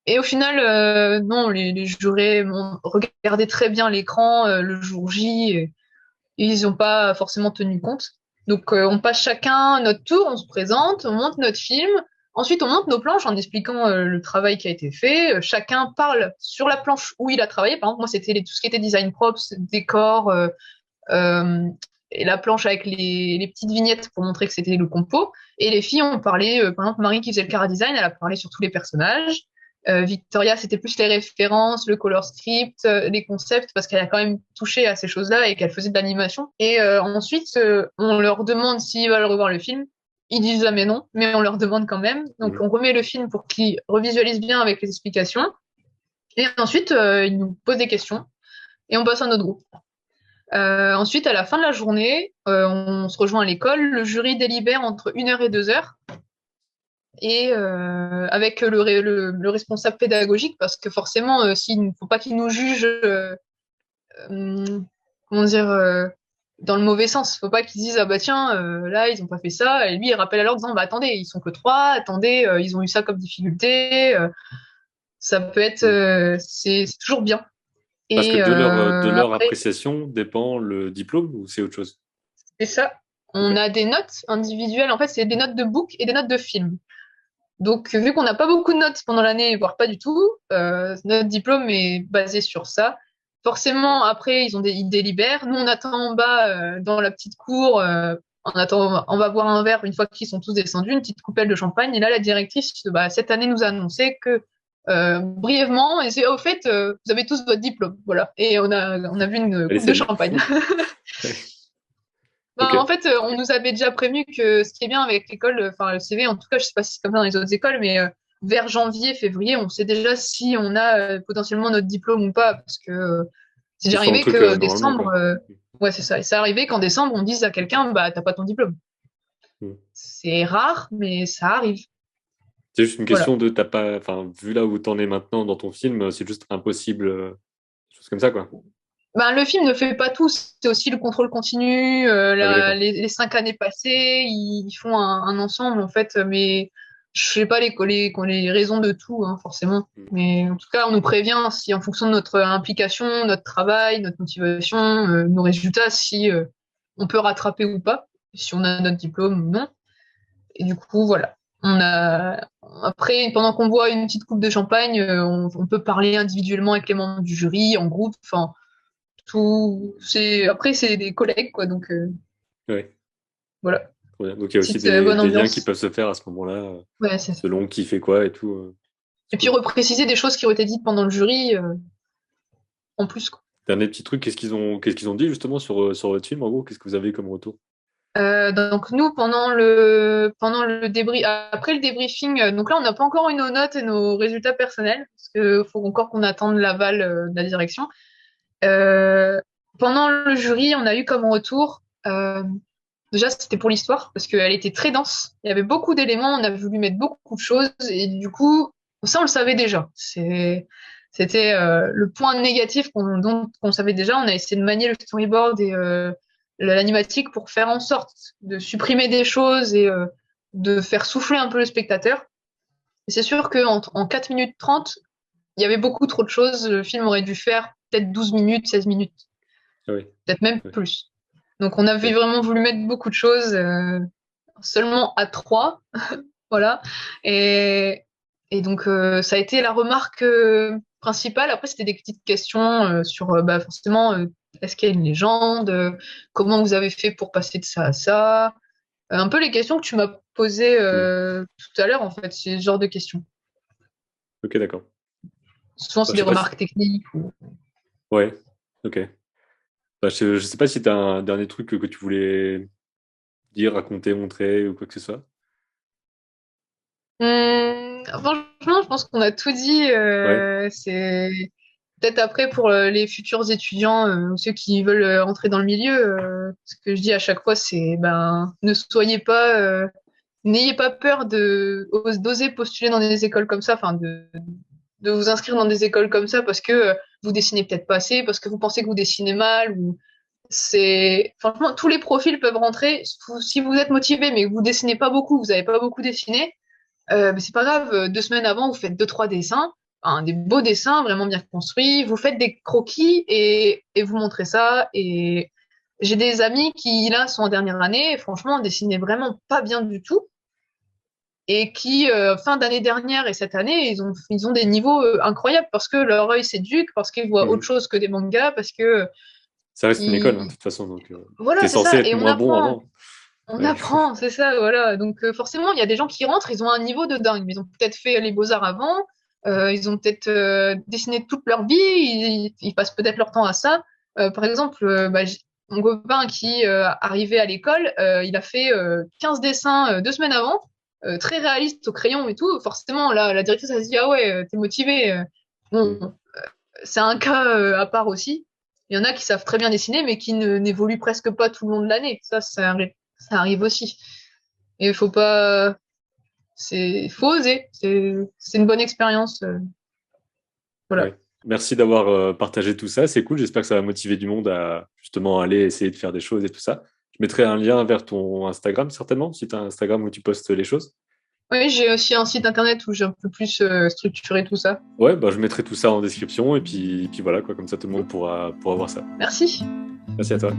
Et au final, non, les jurés ont regardé très bien l'écran le jour J et ils n'ont pas forcément tenu compte. Donc on passe chacun notre tour, on se présente, on monte notre film. Ensuite, on monte nos planches en expliquant le travail qui a été fait. Chacun parle sur la planche où il a travaillé. Par exemple, moi, c'était tout ce qui était design props, décor, euh, et la planche avec les petites vignettes pour montrer que c'était le compo. Et les filles ont parlé, par exemple, Marie qui faisait le cara design, elle a parlé sur tous les personnages. Victoria, c'était plus les références, le color script, les concepts, parce qu'elle a quand même touché à ces choses-là et qu'elle faisait de l'animation. Et ensuite, on leur demande s'ils veulent revoir le film. Ils disent jamais non, mais on leur demande quand même. Donc, Hmm. on remet le film pour qu'ils revisualisent bien avec les explications. Et ensuite, ils nous posent des questions et on passe à notre groupe. Ensuite, à la fin de la journée, on se rejoint à l'école. Le jury délibère entre 1 heure et 2 heures. Et avec le responsable pédagogique, parce que forcément, s'il ne faut pas qu'il nous juge, comment dire, dans le mauvais sens. Il ne faut pas qu'ils disent, ah bah tiens, là, ils n'ont pas fait ça. Et lui, il rappelle alors en disant, bah attendez, ils sont que 3, attendez, ils ont eu ça comme difficulté. Ça peut être, Hmm. c'est toujours bien. Parce que Et de leur après, appréciation dépend le diplôme ou c'est autre chose? c'est ça. Ok. On a des notes individuelles. En fait, c'est des notes de book et des notes de film. Donc, vu qu'on n'a pas beaucoup de notes pendant l'année, voire pas du tout, notre diplôme est basé sur ça. Forcément, après, ils délibèrent. Nous, on attend en bas, dans la petite cour, on attend, on va boire un verre une fois qu'ils sont tous descendus, une petite coupelle de champagne. Et là, la directrice, cette année, nous a annoncé que brièvement, et c'est au fait, vous avez tous votre diplôme, voilà. Et on a vu une Allez, coupe de salut. champagne. Ouais. Ben, Ok. en fait, on nous avait déjà prévenu que ce qui est bien avec l'école, enfin le CV, en tout cas, je sais pas si c'est comme ça dans les autres écoles, mais vers janvier, février, on sait déjà si on a potentiellement notre diplôme ou pas, parce que c'est déjà Différents arrivé trucs que normalement, décembre, quoi. ouais, c'est ça. Et c'est arrivé qu'en décembre, on dise à quelqu'un, bah, t'as pas ton diplôme. Mm. C'est rare, mais ça arrive. C'est juste une Voilà. question de t'as pas, enfin, vu là où t'en es maintenant dans ton film, c'est juste impossible, des choses comme ça, quoi. Ben, le film ne fait pas tout, c'est aussi le contrôle continu, Ah oui, d'accord. les 5 années passées, ils font un ensemble en fait, mais je sais pas les raisons de tout, hein, forcément. Mm. Mais en tout cas, on nous prévient si en fonction de notre implication, notre travail, notre motivation, nos résultats, si on peut rattraper ou pas, si on a notre diplôme ou non. Et du coup, voilà. Après, pendant qu'on boit une petite coupe de champagne, on peut parler individuellement avec les membres du jury, en groupe, enfin après c'est des collègues quoi, donc Ouais, voilà, trop bien. Donc il y a aussi petite bonne des liens qui ambiance. peuvent se faire à ce moment-là, Ouais, c'est ça. selon qui fait quoi et tout. C'est Et puis cool. repréciser des choses qui ont été dites pendant le jury en plus quoi. Dernier petit truc, qu'est-ce qu'ils ont dit justement sur votre film, en gros? Qu'est-ce que vous avez comme retour? Donc nous pendant le après le débriefing, donc là on n'a pas encore eu nos notes et nos résultats personnels parce que faut encore qu'on attende l'aval de la direction. Euh, Pendant le jury, on a eu comme retour déjà, c'était pour l'histoire, parce qu'elle était très dense. Il y avait beaucoup d'éléments, on a voulu mettre beaucoup de choses, et du coup, ça, on le savait déjà. C'était le point négatif qu'on savait déjà. On a essayé de manier le storyboard et l'animatique pour faire en sorte de supprimer des choses et de faire souffler un peu le spectateur. Et c'est sûr qu'en 4 minutes 30, il y avait beaucoup trop de choses. Le film aurait dû faire peut-être 12 minutes, 16 minutes, Ah oui, peut-être même oui, plus. Donc on avait ok. vraiment voulu mettre beaucoup de choses. Seulement à trois, voilà. Et, et donc, ça a été la remarque principale. Après, c'était des petites questions sur, bah, forcément, est-ce qu'il y a une légende? Comment vous avez fait pour passer de ça à ça? Un peu les questions que tu m'as posées Hmm. tout à l'heure, en fait, c'est ce genre de questions. Ok, d'accord. Souvent, Bah, c'est je des sais pas si... remarques techniques. Ouais, ok. Bah, je sais pas si t'as un dernier truc que tu voulais dire, raconter, montrer ou quoi que ce soit. Franchement, je pense qu'on a tout dit. Ouais. C'est peut-être après pour les futurs étudiants, ceux qui veulent entrer dans le milieu. Ce que je dis à chaque fois, c'est ben ne soyez pas, n'ayez pas peur d'oser postuler dans des écoles comme ça, enfin de vous inscrire dans des écoles comme ça parce que vous dessinez peut-être pas assez, parce que vous pensez que vous dessinez mal ou c'est franchement tous les profils peuvent rentrer. Si vous êtes motivé mais que vous dessinez pas beaucoup, vous avez pas beaucoup dessiné mais c'est pas grave, 2 semaines avant, vous faites deux, trois dessins, hein, des beaux dessins vraiment bien construits, vous faites des croquis et vous montrez ça. Et j'ai des amis qui, là, sont en dernière année, et franchement, dessinaient vraiment pas bien du tout. Et qui, fin d'année dernière et cette année, ils ont des niveaux incroyables parce que leur œil s'éduque, parce qu'ils voient autre Mhm. chose que des mangas, parce que Ça reste une école, hein, de ils... toute façon, donc voilà, t'es c'est censé ça. être Et on moins bon apprend. avant. On Ouais. apprend, c'est ça, voilà. Donc forcément, il y a des gens qui rentrent, ils ont un niveau de dingue. Ils ont peut-être fait les beaux-arts avant, ils ont peut-être dessiné toute leur vie, ils passent peut-être leur temps à ça. Par exemple, bah, mon copain qui arrivait à l'école, il a fait 15 dessins 2 semaines avant, très réalistes au crayon et tout. Forcément, là, la directrice a dit, ah ouais, t'es motivé. Mm. Bon, c'est un cas à part aussi. Il y en a qui savent très bien dessiner, mais qui n'évoluent presque pas tout le long de l'année. Ça arrive aussi. Et il faut pas, faut oser. C'est une bonne expérience. Voilà. Ouais. Merci d'avoir partagé tout ça. C'est cool. J'espère que ça va motiver du monde à justement aller essayer de faire des choses et tout ça. Je mettrai un lien vers ton Instagram, certainement, si tu as un Instagram où tu postes les choses. Oui, j'ai aussi un site internet où j'ai un peu plus structuré tout ça. Ouais, bah, je mettrai tout ça en description et puis voilà, quoi, comme ça tout le monde pourra voir ça. Merci. Merci à toi.